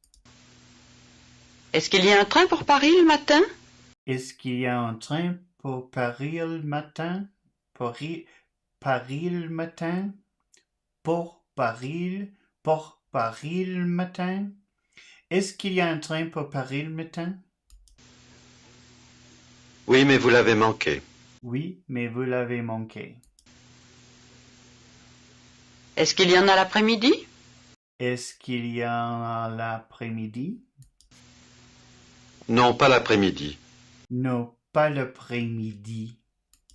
Est-ce qu'il y a un train pour Paris le matin? Est-ce qu'il y a un train pour Paris le matin? Paris le matin? Pour Paris le matin? Est-ce qu'il y a un train pour Paris le matin? Oui, mais vous l'avez manqué. Oui, mais vous l'avez manqué. Est-ce qu'il y en a l'après-midi? Est-ce qu'il y en a l'après-midi? Non, pas l'après-midi. Non, pas l'après-midi.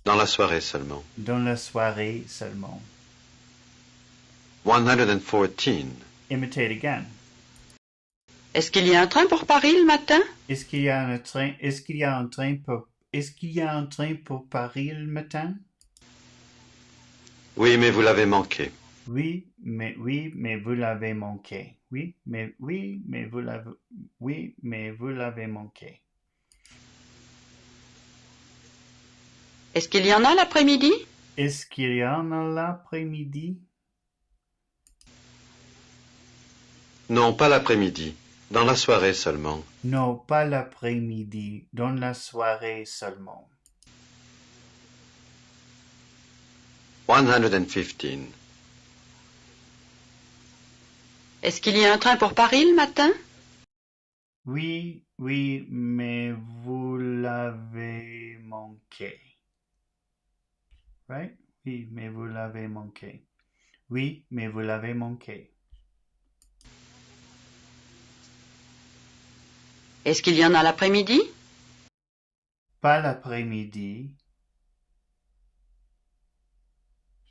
Dans la soirée seulement. Dans la soirée seulement. 114. Imitate again. Est-ce qu'il y a un train pour Paris le matin? Est-ce qu'il y a un train, est-ce qu'il y a un train pour Paris le matin? Oui, mais vous l'avez manqué. Oui, mais vous l'avez manqué. Oui, mais vous l'avez manqué. Est-ce qu'il y en a l'après-midi? Est-ce qu'il y en a l'après-midi? Non, pas l'après-midi. Dans la soirée seulement. Non, pas l'après-midi, dans la soirée seulement. 115. Est-ce qu'il y a un train pour Paris le matin? Oui, mais vous l'avez manqué. Right? Oui, mais vous l'avez manqué. Oui, mais vous l'avez manqué. Est-ce qu'il y en a l'après-midi? Pas l'après-midi.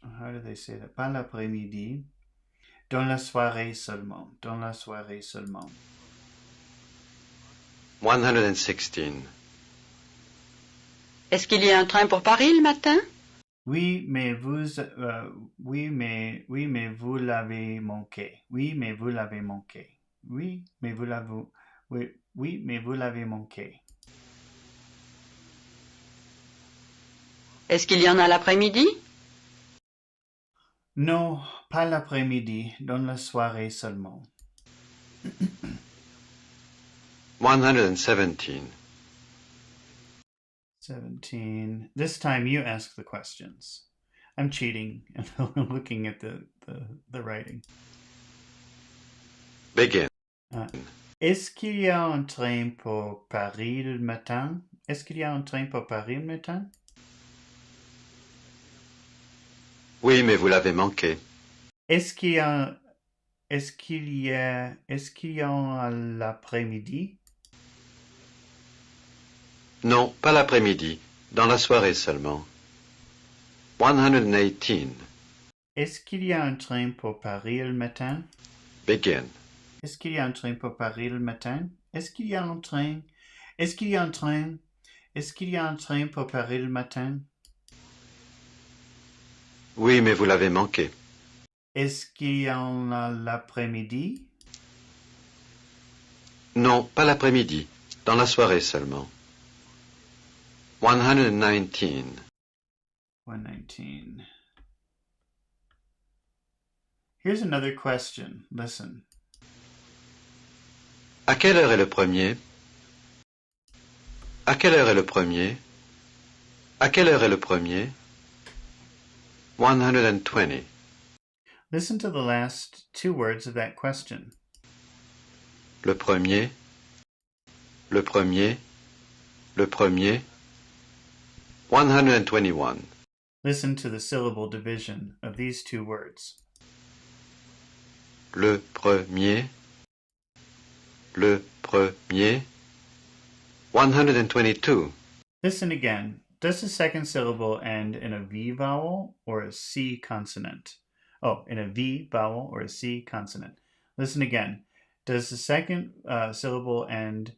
How do they say that? Pas l'après-midi. Dans la soirée seulement. Dans la soirée seulement. 116. Est-ce qu'il y a un train pour Paris le matin? Oui, mais vous l'avez manqué. Oui, mais vous l'avez manqué. Oui, mais vous l'avez, oui, mais vous l'avez manqué. Est-ce qu'il y en a l'après-midi? Non, pas l'après-midi, dans la soirée seulement. 117. 17. This time you ask the questions. I'm cheating and looking at the writing. Begin. Est-ce qu'il y a un train pour Paris le matin? Est-ce qu'il y a un train pour Paris le matin? Oui, mais vous l'avez manqué. Est-ce qu'il y a un l'après-midi? Non, pas l'après-midi. Dans la soirée seulement. 118. Est-ce qu'il y a un train pour Paris le matin? Begin. Est-ce qu'il y a un train pour Paris le matin? Est-ce qu'il y a un train? Est-ce qu'il y a un train? Est-ce qu'il y a un train pour Paris le matin? Oui, mais vous l'avez manqué. Est-ce qu'il y en a l'après-midi? Non, pas l'après-midi. Dans la soirée seulement. 119. 119. Here's another question. Listen. À quelle heure est le premier? À quelle heure est le premier? À quelle heure est le premier? 120. Listen to the last two words of that question. Le premier. Le premier. Le premier. 121. Listen to the syllable division of these two words. Le premier. Le premier. 122. Listen again. Does the second syllable end in a V vowel or a C consonant? Oh, in a V vowel or a C consonant. Listen again. Does the second syllable end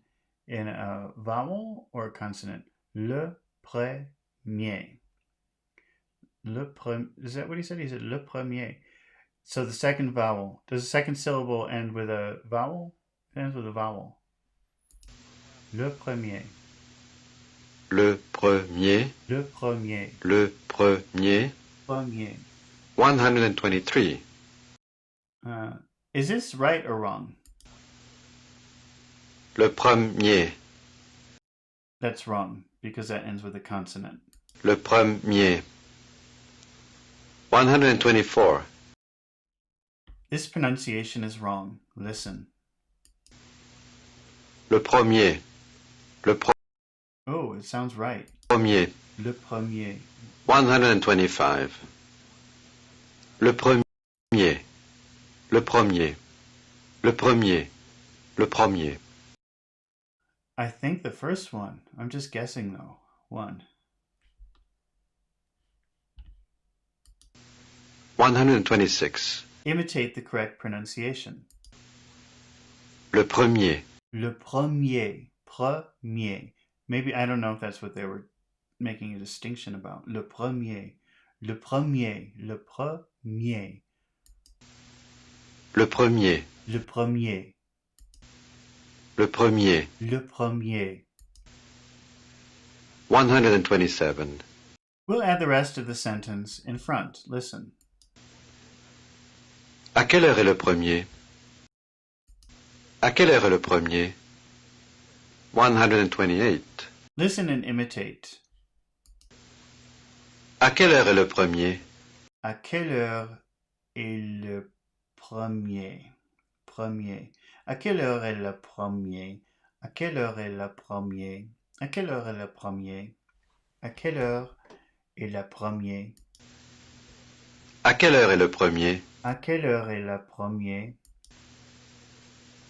in a vowel or a consonant? Le premier. Is that what he said? He said le premier. So the second vowel. Does the second syllable end with a vowel? It ends with a vowel. Le premier. Le premier. Le premier. Le premier. Premier. 123. Is this right or wrong? Le premier. That's wrong because that ends with a consonant. Le premier. 124. This pronunciation is wrong. Listen. Le premier. Le Oh, it sounds right. premier. Le premier. 125. Le premier. Le premier. Le premier. Le premier. I think the first one. I'm just guessing though. One. 126. Imitate the correct pronunciation. Le premier. Le premier. Premier. Maybe, I don't know if that's what they were making a distinction about. Le premier. Le premier. Le premier. Le premier. Le premier. Le premier. Le premier. 127. We'll add the rest of the sentence in front. Listen. À quelle heure est le premier? À quelle heure est le premier? 128. Listen and imitate. À quelle heure est le premier? À quelle heure est le premier? Premier. À quelle heure est le premier? À quelle heure est le premier? À quelle heure est le premier? À quelle heure est le premier? À quelle heure est le premier? À quelle heure est le premier?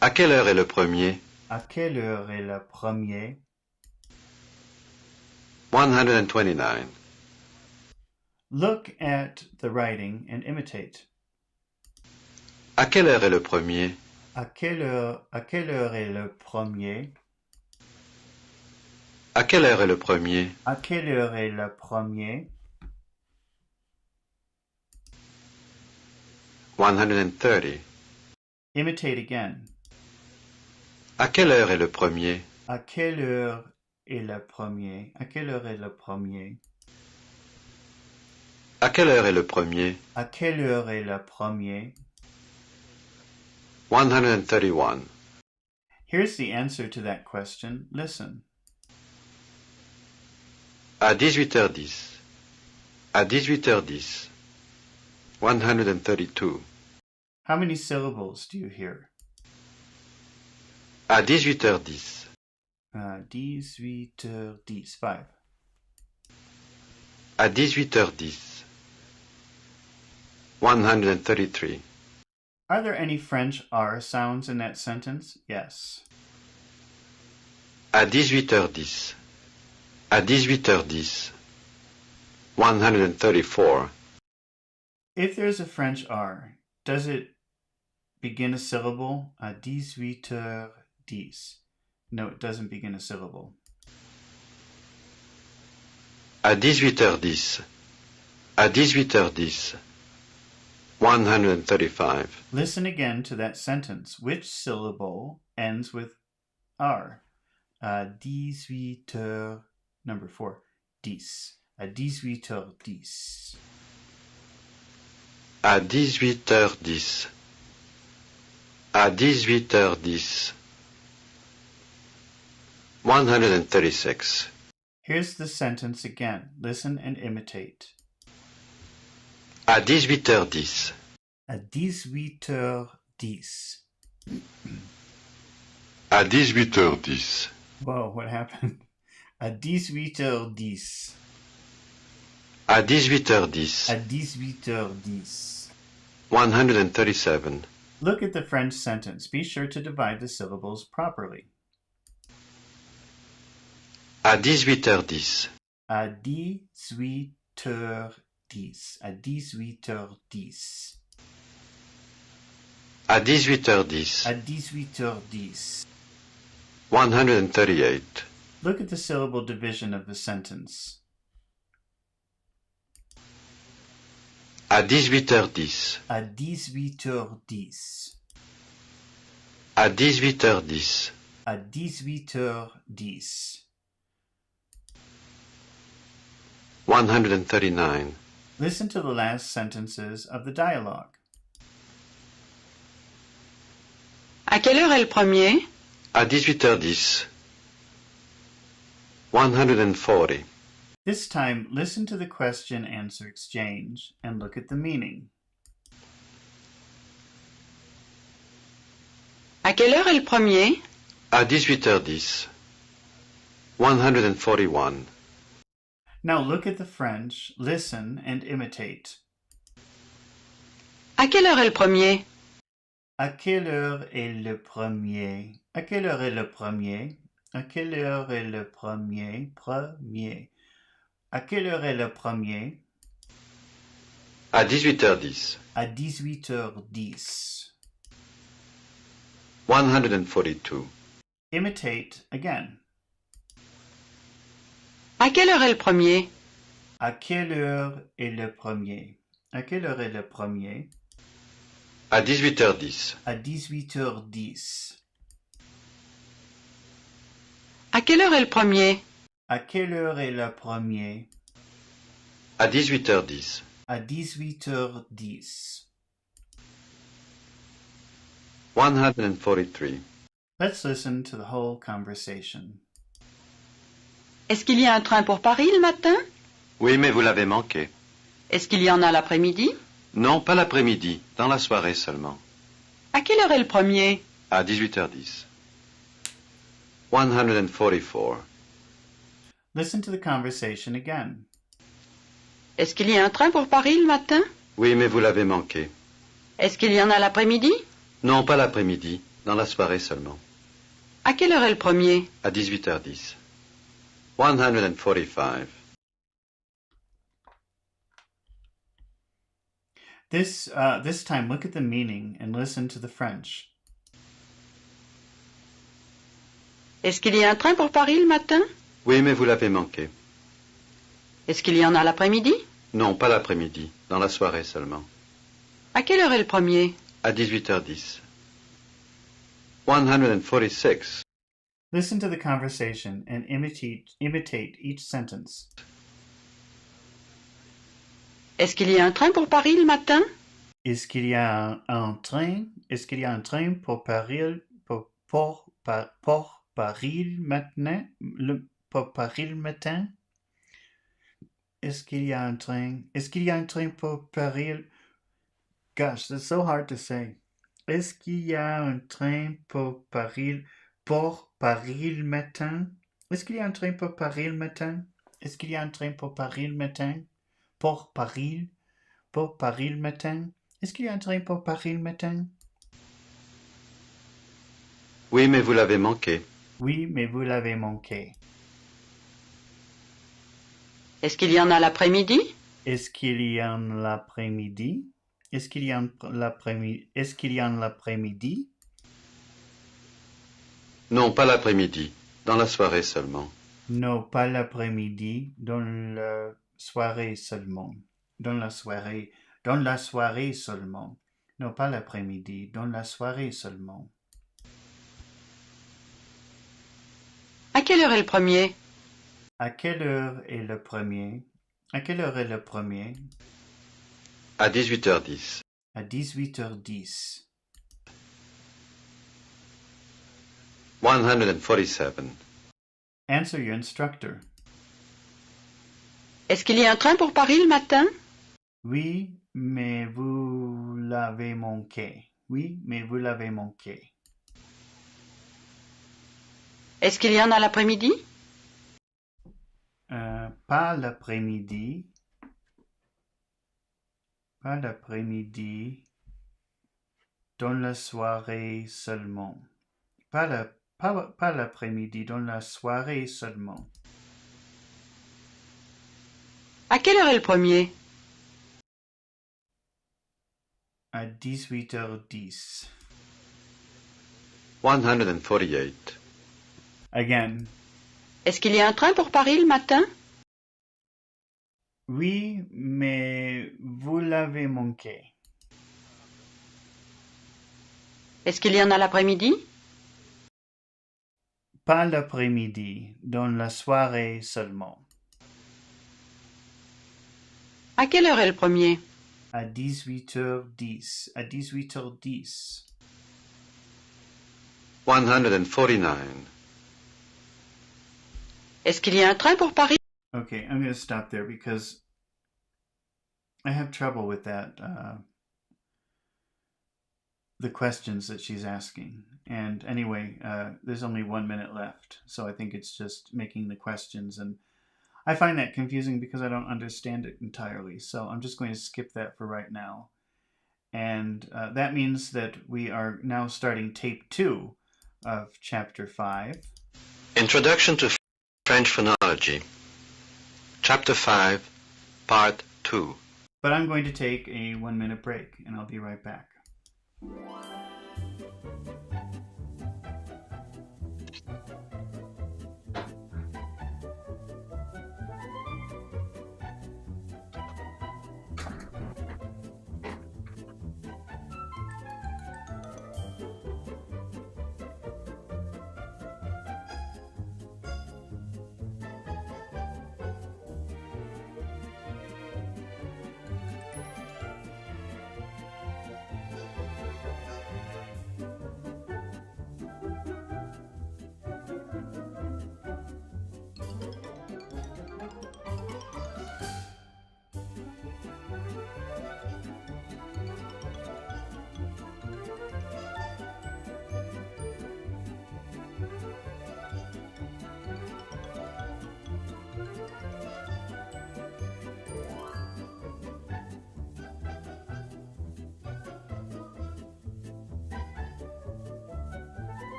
À quelle heure est le premier? À quelle heure est le premier? 129. Look at the writing and imitate. À quelle heure est le premier? À quelle heure est le premier? À quelle heure est le premier? À quelle heure est le premier? 130. Imitate again. À quelle heure est le premier? À quelle heure est le premier? À quelle heure est le premier? À quelle heure est le premier? À quelle heure est le premier? 131. Here's the answer to that question. Listen. À 18h10. À 18h10. 132. How many syllables do you hear? À 18h10. 18h10. 5. À 18h10. 133. Are there any French R sounds in that sentence? Yes. À 18h10. À 18h10. 134. If there's a French R, does it begin a syllable? À 18h10. No, it doesn't begin a syllable. À 18h10. À 18h10. 135. Listen again to that sentence. Which syllable ends with R? 18h, number 4, 10. À 18h10. À 18h10. À 18h10. 136. Here's the sentence again. Listen and imitate. À 18h10. À 18h10. À 18h10. Whoa, what happened? À 18h10. À 18h10. À 18h10. 137. Look at the French sentence. Be sure to divide the syllables properly. À 18h10. À 18h10. À 18h10. À 18h10. À 18h10. 138. Look at the syllable division of the sentence. À 18h10. À 18h10. À 18h10. À 18h10. 139. Listen to the last sentences of the dialogue. À quelle heure est le premier? À 18h10. 140. This time, listen to the question-answer exchange and look at the meaning. À quelle heure est le premier? À 18h10. 141. Now look at the French, listen and imitate. À quelle heure est le premier? À quelle heure est le premier? À quelle heure est le premier? À quelle heure est le premier? Premier. À quelle heure est le premier? À 18h10. À 18h10. 142. Imitate again. À quelle heure est le premier? À quelle heure est le premier? À quelle heure est le premier? À 18h10. À 18h10. À quelle heure est le premier? À quelle heure est le premier? À 18h10. À 18h10. 143. Let's listen to the whole conversation. Est-ce qu'il y a un train pour Paris le matin? Oui, mais vous l'avez manqué. Est-ce qu'il y en a l'après-midi? Non, pas l'après-midi, dans la soirée seulement. À quelle heure est le premier? À 18h10. 144. Listen to the conversation again. Est-ce qu'il y a un train pour Paris le matin? Oui, mais vous l'avez manqué. Est-ce qu'il y en a l'après-midi? Non, pas l'après-midi, dans la soirée seulement. À quelle heure est le premier? À 18h10. 145. This time, look at the meaning and listen to the French. Est-ce qu'il y a un train pour Paris le matin? Oui, mais vous l'avez manqué. Est-ce qu'il y en a l'après-midi? Non, pas l'après-midi, dans la soirée seulement. À quelle heure est le premier? À 18h10. 146. Listen to the conversation and imitate each sentence. Est-ce qu'il y a un train pour Paris le matin? Est-ce qu'il y a un train? Est-ce qu'il y a un train pour Paris Paris maintenant? Pour Paris le matin? Est-ce qu'il y a un train? Est-ce qu'il y a un train pour Paris? Gosh, that's so hard to say. Est-ce qu'il y a un train pour Paris le matin? Est-ce qu'il y a un train pour Paris le matin? Est-ce qu'il y a un train pour Paris le matin? Pour Paris le matin? Est-ce qu'il y a un train pour Paris le matin? Oui, mais vous l'avez manqué. Oui, mais vous l'avez manqué. Est-ce qu'il y en a l'après-midi? Est-ce qu'il y a un l'après-midi? Est-ce qu'il y a un l'après-midi? Est-ce qu'il y a un l'après-midi? Non, pas l'après-midi, dans la soirée seulement. Non, pas l'après-midi, dans la soirée seulement. Dans la soirée seulement. Non, pas l'après-midi, dans la soirée seulement. À quelle heure est le premier? À quelle heure est le premier? À quelle heure est le premier? À 18h10. À 18h10. 147. Answer your instructor. Est-ce qu'il y a un train pour Paris le matin? Oui, mais vous l'avez manqué. Oui, mais vous l'avez manqué. Est-ce qu'il y en a l'après-midi? Pas l'après-midi. Pas l'après-midi. Dans la soirée seulement. Pas l'après-midi, dans la soirée seulement. À quelle heure est le premier? À 18h10. 148. Again. Est-ce qu'il y a un train pour Paris le matin? Oui, mais vous l'avez manqué. Est-ce qu'il y en a l'après-midi? Pas l'après-midi, dans la soirée seulement. À quelle heure est le premier? À 18h10. À 18h10. 149. Est-ce qu'il y a un train pour Paris? Okay, I'm going to stop there because I have trouble with that, the questions that she's asking. And anyway, there's only 1 minute left, so I think it's just making the questions, and I find that confusing because I don't understand it entirely. So I'm just going to skip that for right now. And that means that we are now starting tape 2 of chapter 5. Introduction to French Phonology. Chapter 5, Part 2. But I'm going to take a 1-minute break, and I'll be right back.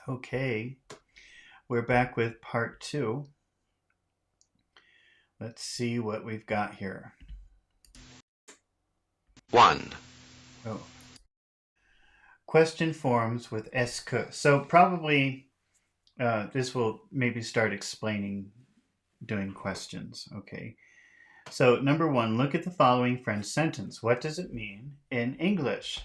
Okay, we're back with part 2. Let's see what we've got here. 1. Oh. Question forms with est que. So probably this will maybe start explaining doing questions. Okay. So number 1, look at the following French sentence. What does it mean in English?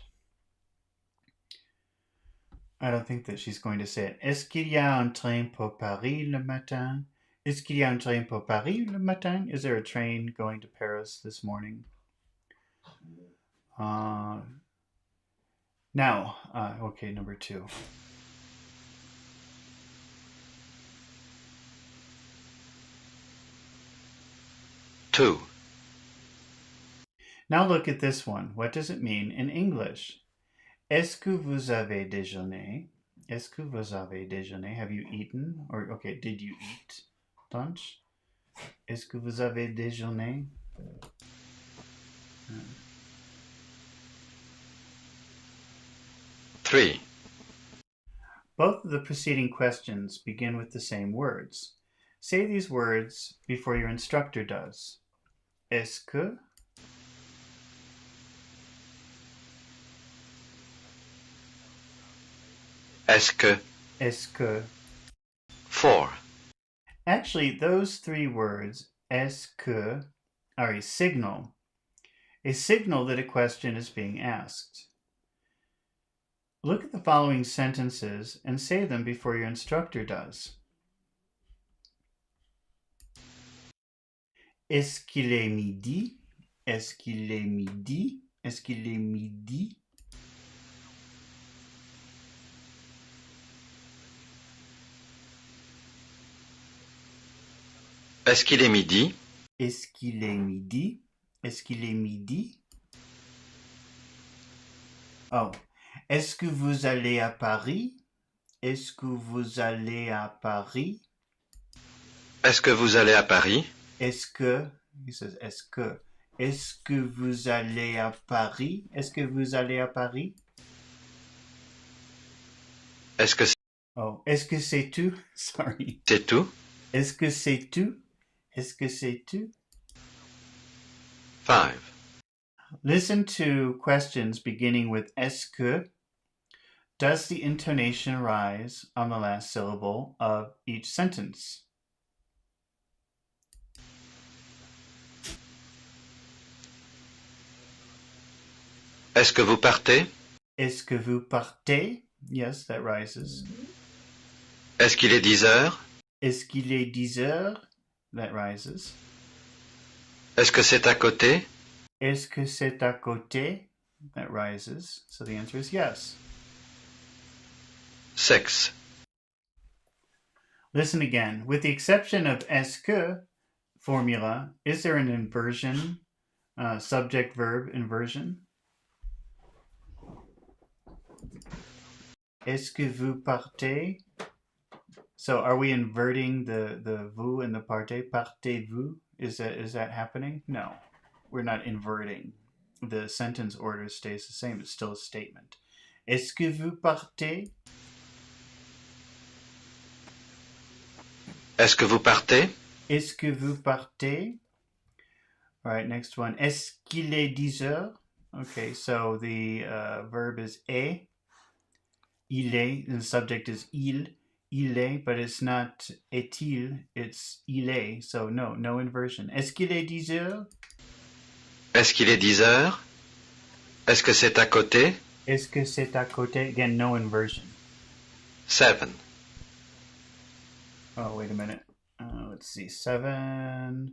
I don't think that she's going to say it. Est-ce qu'il y a un train pour Paris le matin? Est-ce qu'il y a un train pour Paris le matin? Is there a train going to Paris this morning? Okay, number 2. 2. Now look at this one. What does it mean in English? Est-ce que vous avez déjeuné? Est-ce que vous avez déjeuné? Have you eaten? Or, okay, did you eat lunch? Est-ce que vous avez déjeuné? 3. Both of the preceding questions begin with the same words. Say these words before your instructor does. Est-ce que? Est-ce que? Est-ce que? 4. Actually, those 3 words, est-ce que, are a signal that a question is being asked. Look at the following sentences and say them before your instructor does. Est-ce qu'il est midi? Est-ce qu'il est midi? Est-ce qu'il est midi? Est-ce qu'il est midi? Est-ce qu'il est midi? Est-ce qu'il est midi? Oh. Est-ce que vous allez à Paris? Est-ce que vous allez à Paris? Est-ce que vous allez à Paris? Est-ce que, he says, est-ce que vous allez à Paris? Est-ce que vous allez à Paris? Est-ce que est-ce que c'est tout? Sorry. c'est tout? Est-ce que c'est tout? Est-ce que c'est tout? 5. Listen to questions beginning with est-ce que. Does the intonation rise on the last syllable of each sentence? Est-ce que vous partez? Est-ce que vous partez? Yes, that rises. Est-ce qu'il est 10 heures? Est-ce qu'il est 10 heures? That rises. Est-ce que c'est à côté? Est-ce que c'est à côté? That rises. So the answer is yes. 6. Listen again. With the exception of est-ce que formula, is there an inversion, subject-verb inversion? Est-ce que vous partez? So are we inverting the vous and the partez? Partez-vous? Is that happening? No. We're not inverting. The sentence order stays the same. It's still a statement. Est-ce que vous partez? Est-ce que vous partez? Est-ce que vous partez? All right, next one. Est-ce qu'il est 10 heures? Okay, so the verb is est. Il est, and the subject is il. Il est, but it's not est-il, it's il est. So no inversion. Est-ce qu'il est 10 heures? Est-ce qu'il est 10 heures? Est-ce que c'est à côté? Est-ce que c'est à côté? Again, no inversion. 7. Oh, wait a minute. Let's see. 7.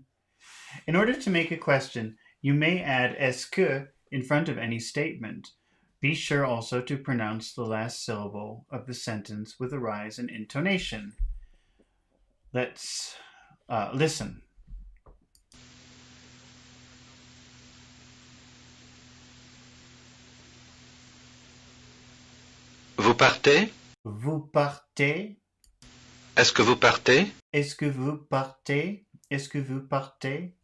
In order to make a question, you may add est-ce que in front of any statement. Be sure also to pronounce the last syllable of the sentence with a rise in intonation. Let's listen. Vous partez? Vous partez? Est-ce que vous partez? Est-ce que vous partez? Est-ce que vous partez?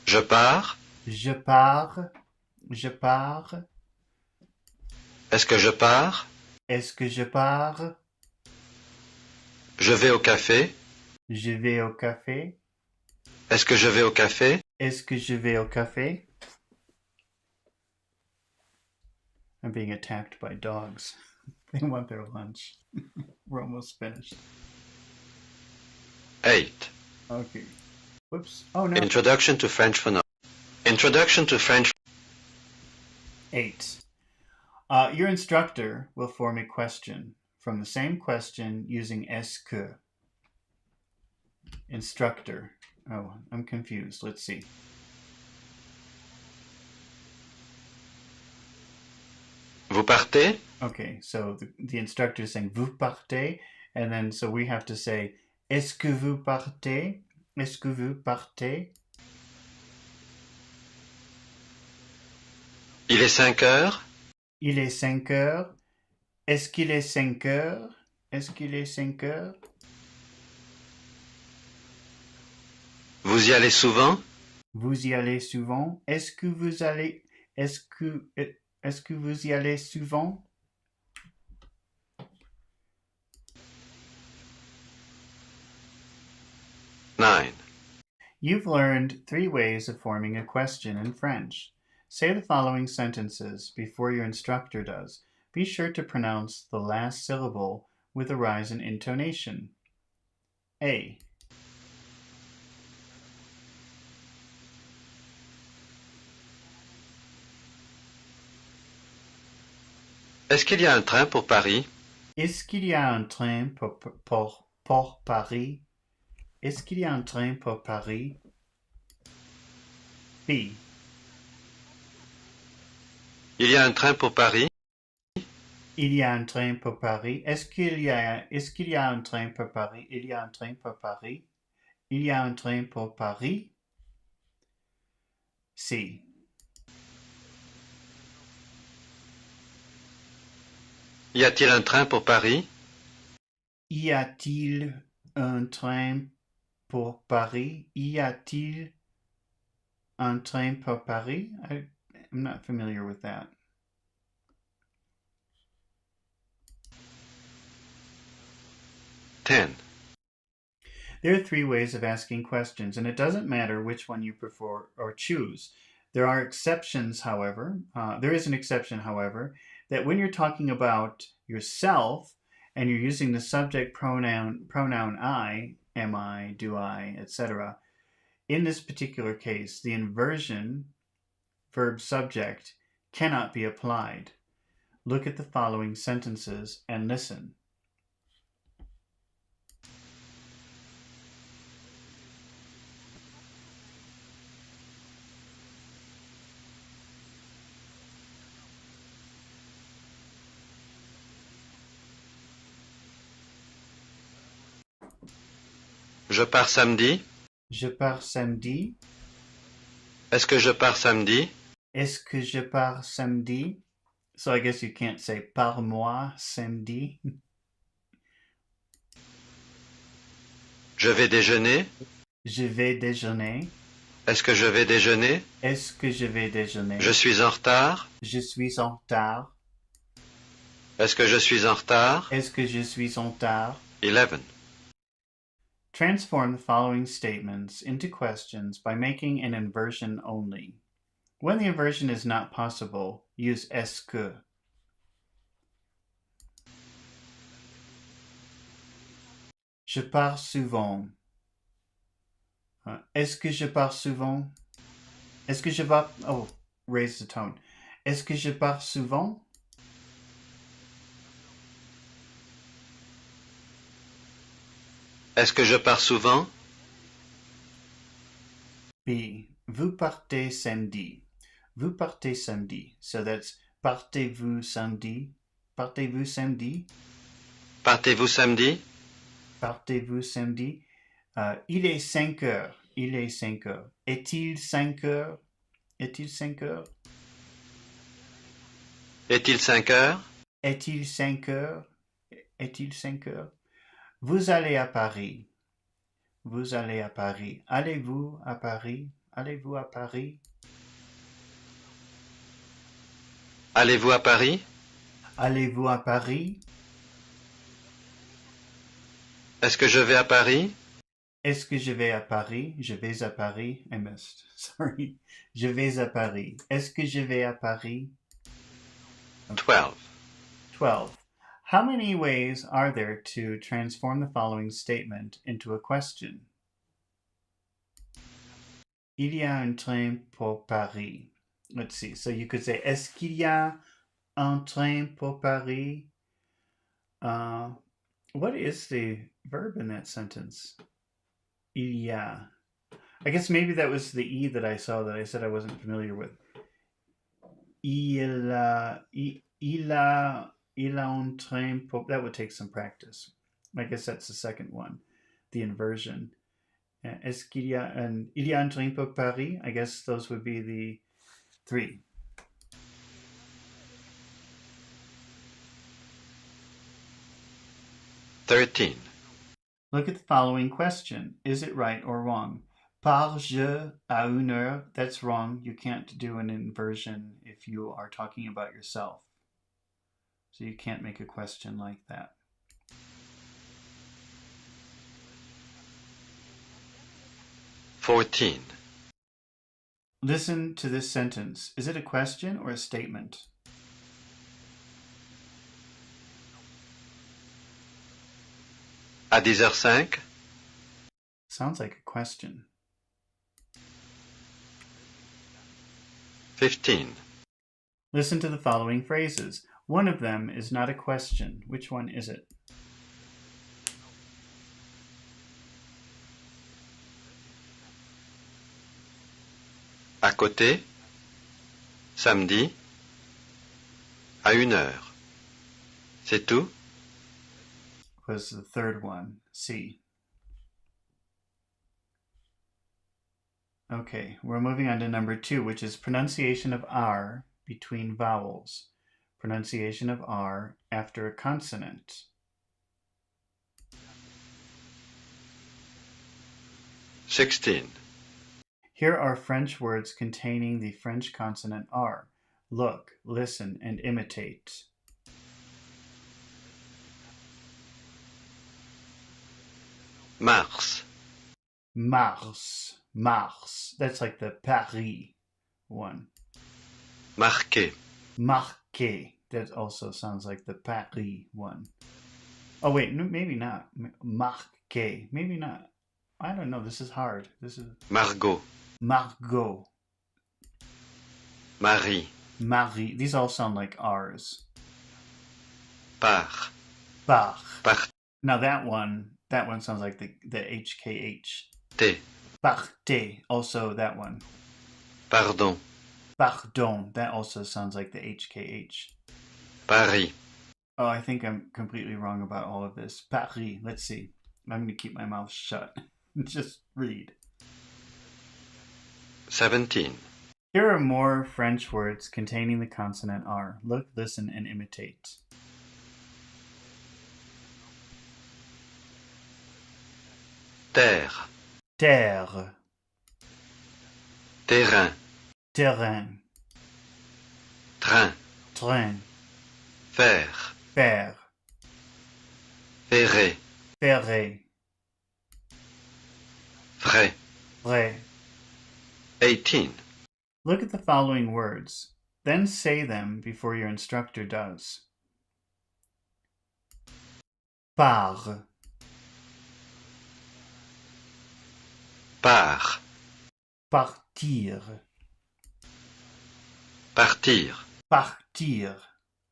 Je pars? Je pars. Je pars. Est-ce que je pars? Est-ce que je pars? Je vais au café? Je vais au café. Est-ce que je vais au café? Est-ce que je vais au café? I'm being attacked by dogs. They want their lunch. We're almost finished. 8. Okay. Whoops. Oh no. Introduction to French Phonology. Introduction to French. 8. Your instructor will form a question from the same question using est-ce que. Instructor. Oh, I'm confused. Let's see. Vous partez? Okay, so the instructor is saying vous partez, and then so we have to say est-ce que vous partez? Est-ce que vous partez? Il est 5 heures? Il est 5 heures. Est-ce qu'il est 5 heures? Est-ce qu'il est 5 heures? Vous y allez souvent? Vous y allez souvent? Est-ce que vous allez... Est-ce que vous y allez souvent? Nine. You've learned 3 ways of forming a question in French. Say the following sentences before your instructor does. Be sure to pronounce the last syllable with a rise in intonation. A. Est-ce qu'il y a un train pour Paris? Est-ce qu'il y a un train pour Paris? Est-ce qu'il y a un train pour Paris? B. Il y a un train pour Paris? Il y a un train pour Paris. Est-ce qu'il y a un train pour Paris? Il y a un train pour Paris. Il y a un train pour Paris. C. Y a-t-il un train pour Paris? Y a-t-il un train pour Paris? Y a-t-il un train pour Paris? I'm not familiar with that. 10. There are 3 ways of asking questions, and it doesn't matter which one you prefer or choose. There are exceptions, however. There is an exception, however, that when you're talking about yourself and you're using the subject pronoun I, am I, do I, etc., in this particular case, the inversion, verb subject, cannot be applied. Look at the following sentences and listen. Je pars samedi. Je pars samedi. Est-ce que je pars samedi? Est-ce que je pars samedi? So I guess you can't say pars-moi samedi. Je vais déjeuner. Je vais déjeuner. Est-ce que je vais déjeuner? Est-ce que je vais déjeuner? Je suis en retard. Je suis en retard. Est-ce que je suis en retard? Est-ce que je suis en retard? 11. Transform the following statements into questions by making an inversion only. When the inversion is not possible, use est-ce que. Je pars souvent. Est-ce que je pars souvent? Est-ce que je pars... Oh, raise the tone. Est-ce que je pars souvent? Est-ce que je pars souvent? B. Vous partez samedi. Vous partez samedi. So that's partez-vous samedi? Partez-vous samedi? Partez-vous samedi? Partez-vous samedi? Il est 5 heures. Il est 5 heures. Est-il 5 heures? Est-il 5 heures? Est-il 5 heures? Est-il 5 heures? Est-il 5 heures? Vous allez à Paris. Vous allez à Paris. Allez-vous à Paris? Allez-vous à Paris? Allez-vous à Paris? Allez-vous à Paris? Est-ce que je vais à Paris? Est-ce que je vais à Paris? Je vais à Paris. I missed. Sorry. Je vais à Paris. Est-ce que je vais à Paris? 12. 12. How many ways are there to transform the following statement into a question? Il y a un train pour Paris. Let's see. So you could say, est-ce qu'il y a un train pour Paris? What is the verb in that sentence? Il y a. I guess maybe that was the E that I saw that I said I wasn't familiar with. Il a un train pour... That would take some practice. I guess that's the second one, the inversion. Est-ce qu'il y a un train pour Paris? I guess those would be the 3. Thirteen. Look at the following question. Is it right or wrong? Pars je à 1 heure? That's wrong. You can't do an inversion if you are talking about yourself. So you can't make a question like that. Fourteen. Listen to this sentence. Is it a question or a statement? À 10h05? Sounds like a question. 15. Listen to the following phrases. One of them is not a question. Which one is it? À côté? Samedi? À 1h. C'est tout? Was the third one. C. Okay, we're moving on to number 2, which is pronunciation of R between vowels. Pronunciation of R after a consonant. 16. Here are French words containing the French consonant R. Look, listen, and imitate. Mars. Mars. Mars. That's like the Paris one. Marqué. Marqué. That also sounds like the Paris one. Oh, wait, no, maybe not. Marqué. Maybe not. I don't know. This is hard. This is Margot. Margot. Marie. Marie. These all sound like R's. Part. Par. Part. Now that one sounds like the HKH. T. Partez. Also that one. Pardon. Pardon. That also sounds like the HKH. Paris. Oh, I think I'm completely wrong about all of this. Paris. Let's see. I'm going to keep my mouth shut. Just read. 17. Here are more French words containing the consonant R. Look, listen, and imitate. Terre, Terre, terrain, terrain, train, train, fer, fer, ferré, ferré, frais. vrai. 18. Look at the following words, then say them before your instructor does. Part, Part, partir, partir, partir,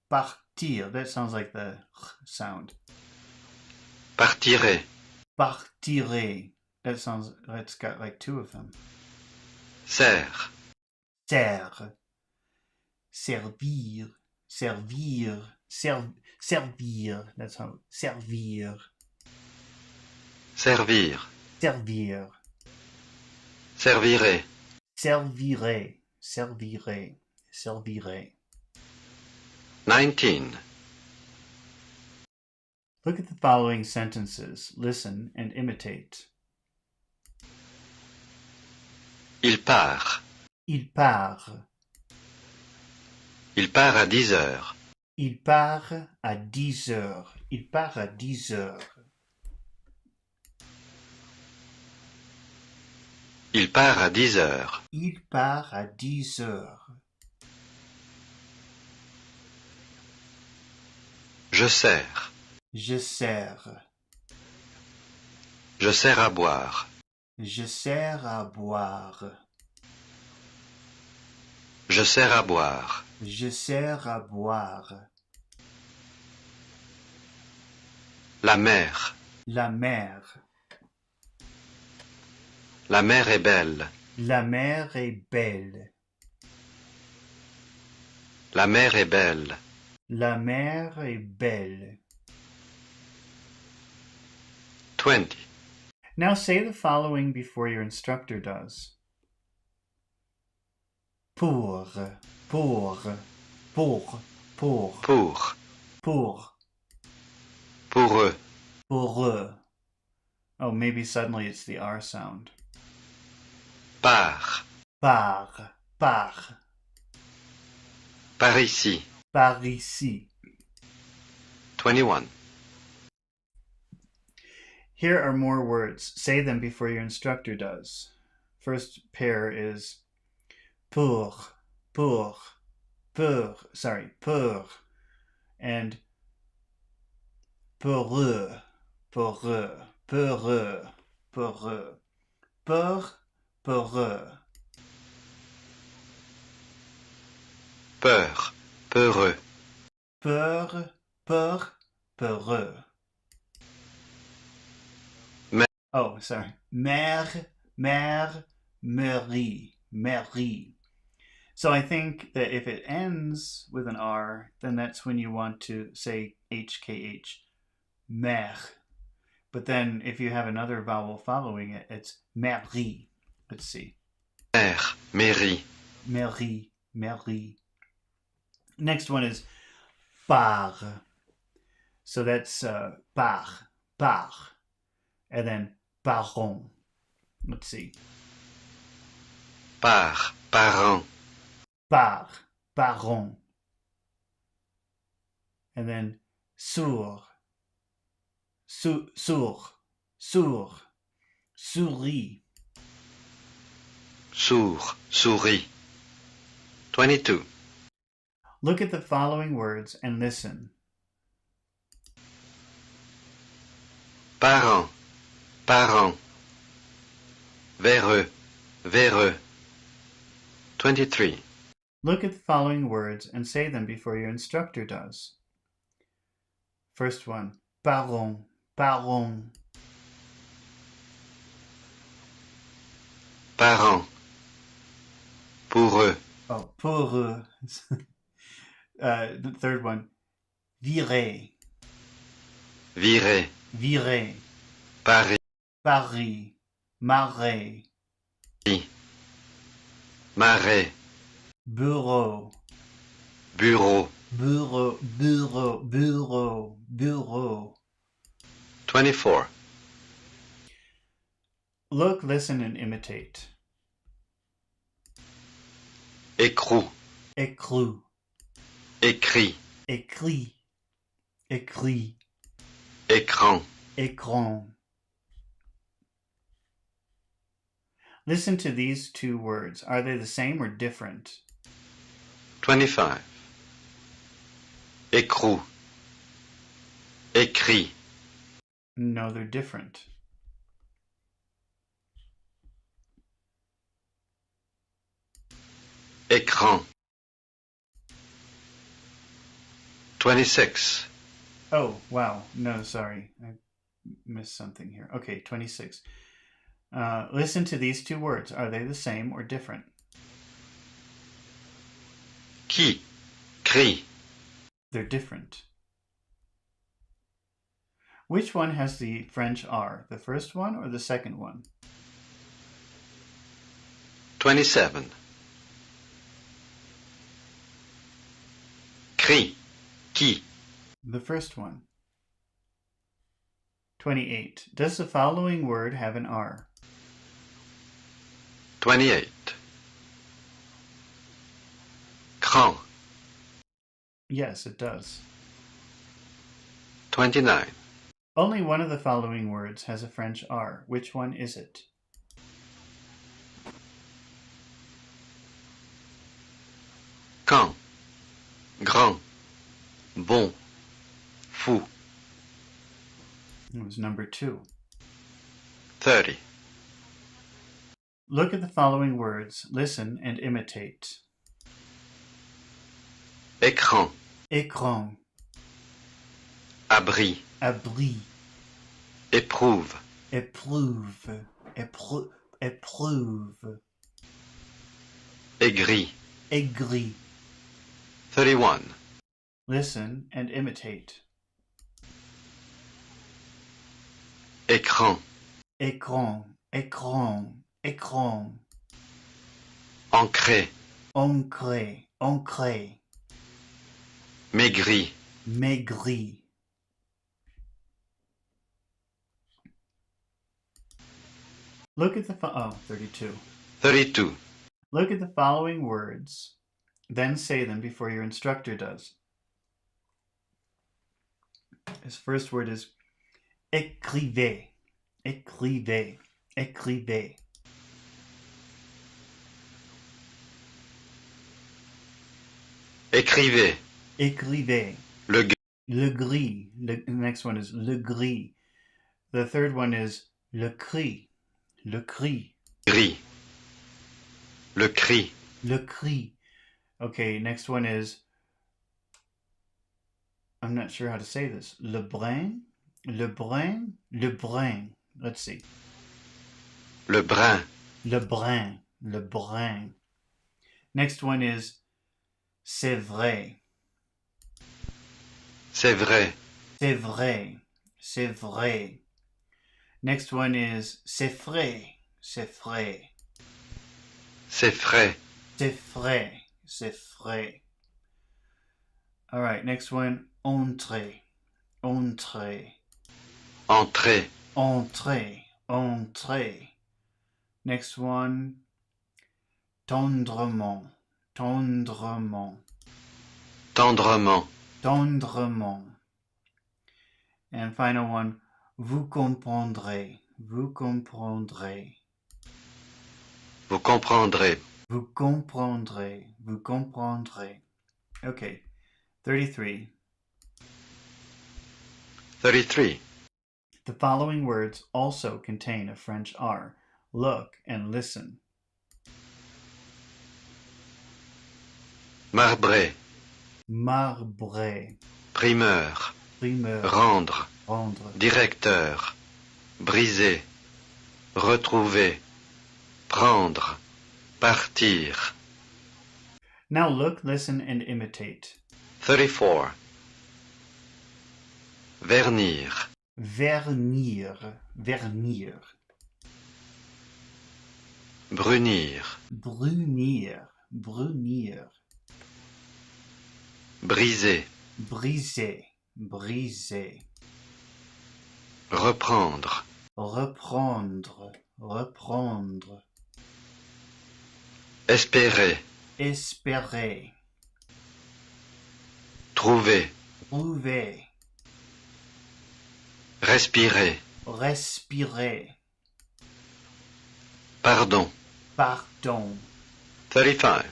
partir. That sounds like the sound. partirai, Partirai. That's got like two of them. serre, Serre, servir, servir, servir. That's how, servir, servir, servir, servirai, servirai, servirai, servirai. 19. Look at the following sentences. Listen and imitate. Il part. Il part. Il part à 10 heures. Il part à 10 heures. Il part à 10 heures. Il part à 10 heures. Il part à 10 heures. Je sers. Je sers. Je sers à boire. Je sers à boire. Je sers à boire. Je sers à boire. La mer. La mer. La mer est belle. La mer est belle. La mer est belle. La mer est belle. 20. Now say the following before your instructor does. Pour, pour, pour, pour, Pour. pour, Pour eux. pour eux. Oh, maybe suddenly it's the R sound. Par. Par, par, Par ici. par ici. 21. Here are more words. Say them before your instructor does. First pair is pour, pour, pour, and pour eux, pour eux, pour eux, pour eux, pour eux. Peur. Peureux. Peur, peur, peureux. Mer. Oh, sorry. Mère, mère, mairie, mairie. So I think that if it ends with an R, then that's when you want to say HKH, mère. But then if you have another vowel following it, it's mairie. Let's see. Mer. Mairie. Mairie, mairie. Next one is par. So that's par, par. And then parent. Let's see. Par. Parent. Par, parent. And then sourd, sourd, sourd, souris. Sourd. Souris. 22. Look at the following words and listen. Parent. Parent. Véreux. Véreux. 23. Look at the following words and say them before your instructor does. First one, parent, parent. Parent. Pour eux. Oh, pour eux. The third one, virer, Virer. virer. Paris. Paris, Marais. Marais. Bureau. Bureau. Bureau, bureau, bureau, bureau. 24. Look, listen, and imitate. Écrou. Écrou. Écrit. Écrit. Écrit. Écran. Écran. Listen to these two words. Are they the same or different? 25. Écrou. Écrit. No, they're different. Écran. 26. Oh, wow. No, sorry. I missed something here. Okay, 26. Listen to these two words. Are they the same or different? Qui. Crie. They're different. Which one has the French R? The first one or the second one? 27. Crie. Qui. The first one. 28. Does the following word have an R? 28. Cran. Yes, it does. 29. Only one of the following words has a French R. Which one is it? Quand. Grand. Bon. Fou. It was number 2. 30. Look at the following words, listen, and imitate. Écran. Écran. Abri. Abri. Éprouve. Éprouve. Éprouve. Aigri. Aigri. 31. Listen and imitate. Écran. Écran. Écran. Écran. Ancré. Ancré. Ancré. Maigri. Maigri. Look at the 32. 32. Look at the following words, then say them before your instructor does. His first word is écrivez. Écrivez. Écrivez. Écrivez. Écrivez. Le gris. Le gris. The next one is le gris. The third one is le cri. Le cri. Gris. Le cri. Le cri. Okay, next one is, I'm not sure how to say this. Le brin. Le brin. Le brin. Let's see. Le brin. Le brin. Le brin. Next one is c'est vrai. C'est vrai. C'est vrai. C'est vrai. Next one is c'est frais. C'est frais. C'est frais. C'est frais. C'est frais. All right, next one, entrée. Entrée. Entrée. Entrée. Entrée. Next one, tendrement. Tendrement. Tendrement. Tendrement. And final one, vous comprendrez. Vous comprendrez. Vous comprendrez. Vous comprendrez. Vous comprendrez. Okay. 33. 33. The following words also contain a French R. Look and listen. Marbré. Marbré. Primeur. Primeur. Rendre. Rendre. Directeur. Briser. Retrouver. Prendre. Partir. Now look, listen, and imitate. 34. Vernir. Vernir. Vernir. brunir, brunir, brunir, briser, briser, briser, reprendre, reprendre, reprendre, espérer, espérer, trouver, trouver, respirer, respirer, pardon. pardon. 35.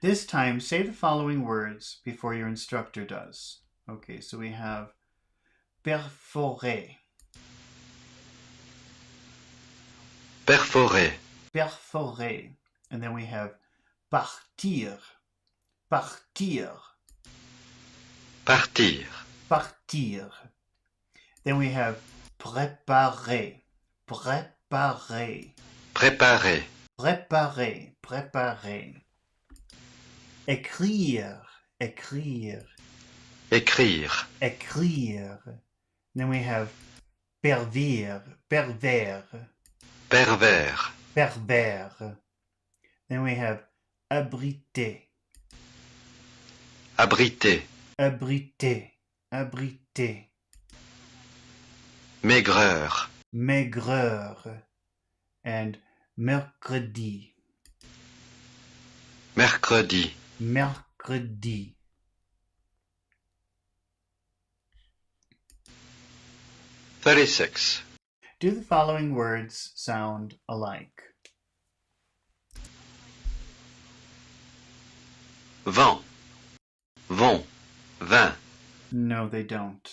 This time, say the following words before your instructor does. Okay, so we have perforer, Perforer, perforer, and then we have partir, partir, partir, partir. Then we have préparer, préparer, préparer, préparer, préparer. Écrire, écrire, écrire, écrire. Then we have pervers, pervers, pervers, pervers. Then we have abriter, abriter, abriter, abriter. maigreur, Maigreur, and mercredi, mercredi, mercredi. .36. Do the following words sound alike? Vent, vont, vin. No, they don't.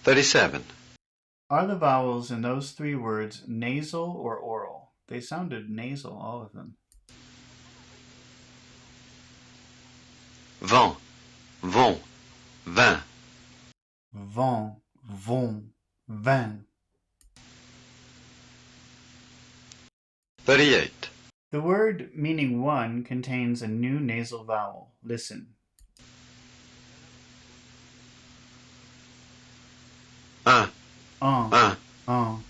37. Are the vowels in those three words nasal or oral? They sounded nasal, all of them. Vent, vont, vin. Vent, vont, vin. 38. The word meaning one contains a new nasal vowel. Listen. Un, Un, un. un.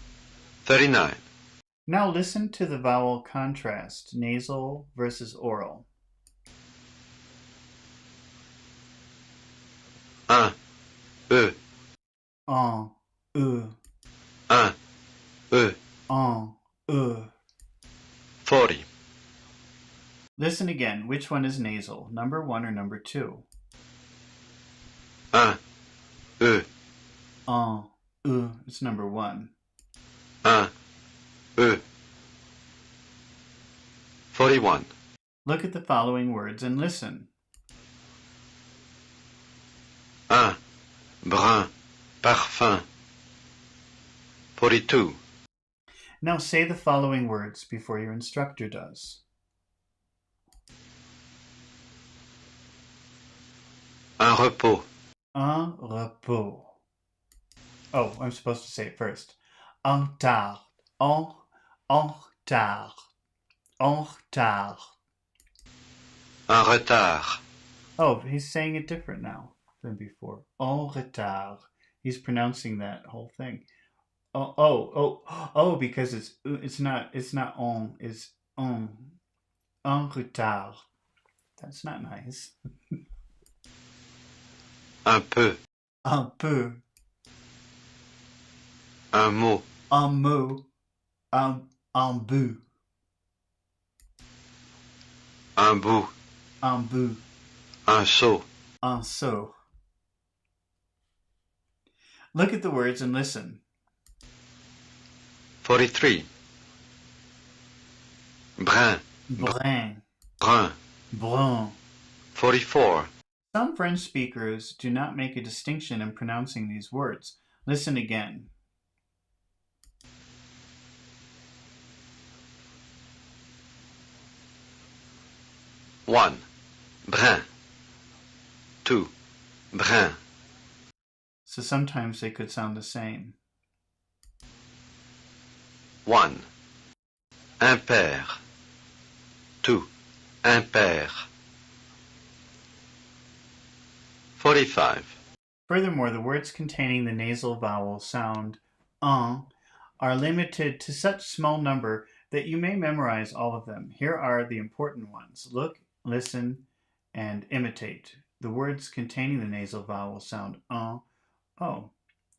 39. Now listen to the vowel contrast, nasal versus oral. Un, e, Un, e, un, e. un, e. 40. Listen again. Which one is nasal? Number one or number two? Un, e, Un, e. It's number one. un, e. 41. Look at the following words and listen. Un, brun, parfum. 42. Now say the following words before your instructor does. Un repos, Un repos. Oh, I'm supposed to say it first. En retard. En retard. En retard. un retard, Oh, he's saying it different now than before. En retard. He's pronouncing that whole thing. Oh, because it's not en, it's en. En retard. That's not nice. un peu, Un peu. un mot, Un mot. Un bout. un bout, Un bout. un seau, Un seau. Look at the words and listen. 43. Brun, Brun. brun. Brun. 44. Some French speakers do not make a distinction in pronouncing these words. Listen again. One, brun. Two, brun. So sometimes they could sound the same. One, impair. Two, impair. 45. Furthermore, the words containing the nasal vowel sound are limited to such small number that you may memorize all of them. Here are the important ones. Look, listen, and imitate. The words containing the nasal vowel sound oh.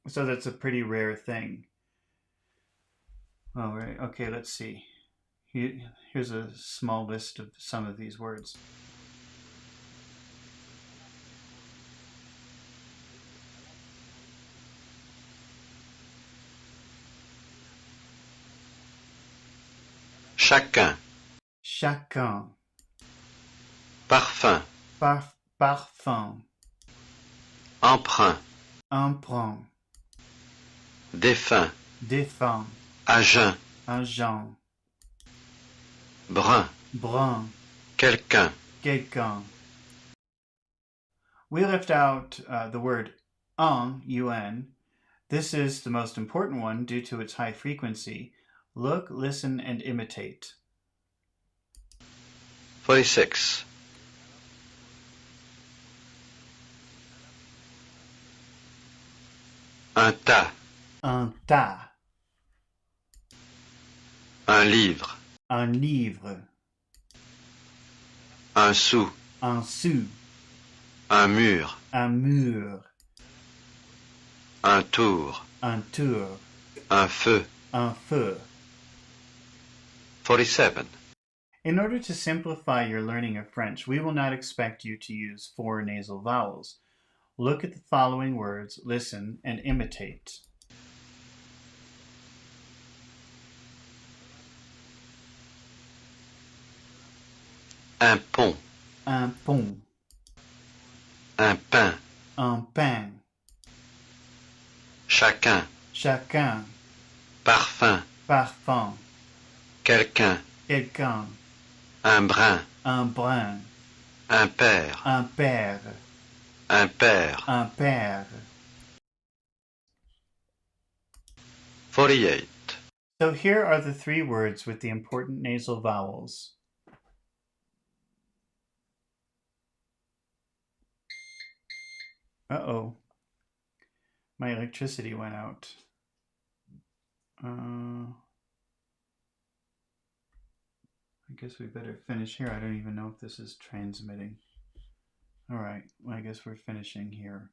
So that's a pretty rare thing. All right, okay, let's see. Here's a small list of some of these words. chacun, Chacun, parfum, parfum, emprunt, emprunt, défunt, défunt, à jeun, agent, brun, brun, quelqu'un, quelqu'un. We left out the word un. This is the most important one due to its high frequency. Look, listen, and imitate. 46. Un tas, Un tas, un livre, un livre, un sou, un sou, un mur, un mur, un tour, un tour, un feu. un feu. 47. In order to simplify your learning of French, we will not expect you to use 4 nasal vowels. Look at the following words, listen, and imitate. Un pont, Un pont, un pain, un pain, chacun, chacun, parfum, parfum, quelqu'un, quelqu'un, un brin, un brin, un père, un père, un père. un père. 48. So here are the 3 words with the important nasal vowels. Uh-oh. My electricity went out. I guess we better finish here. I don't even know if this is transmitting. All right, well, I guess we're finishing here.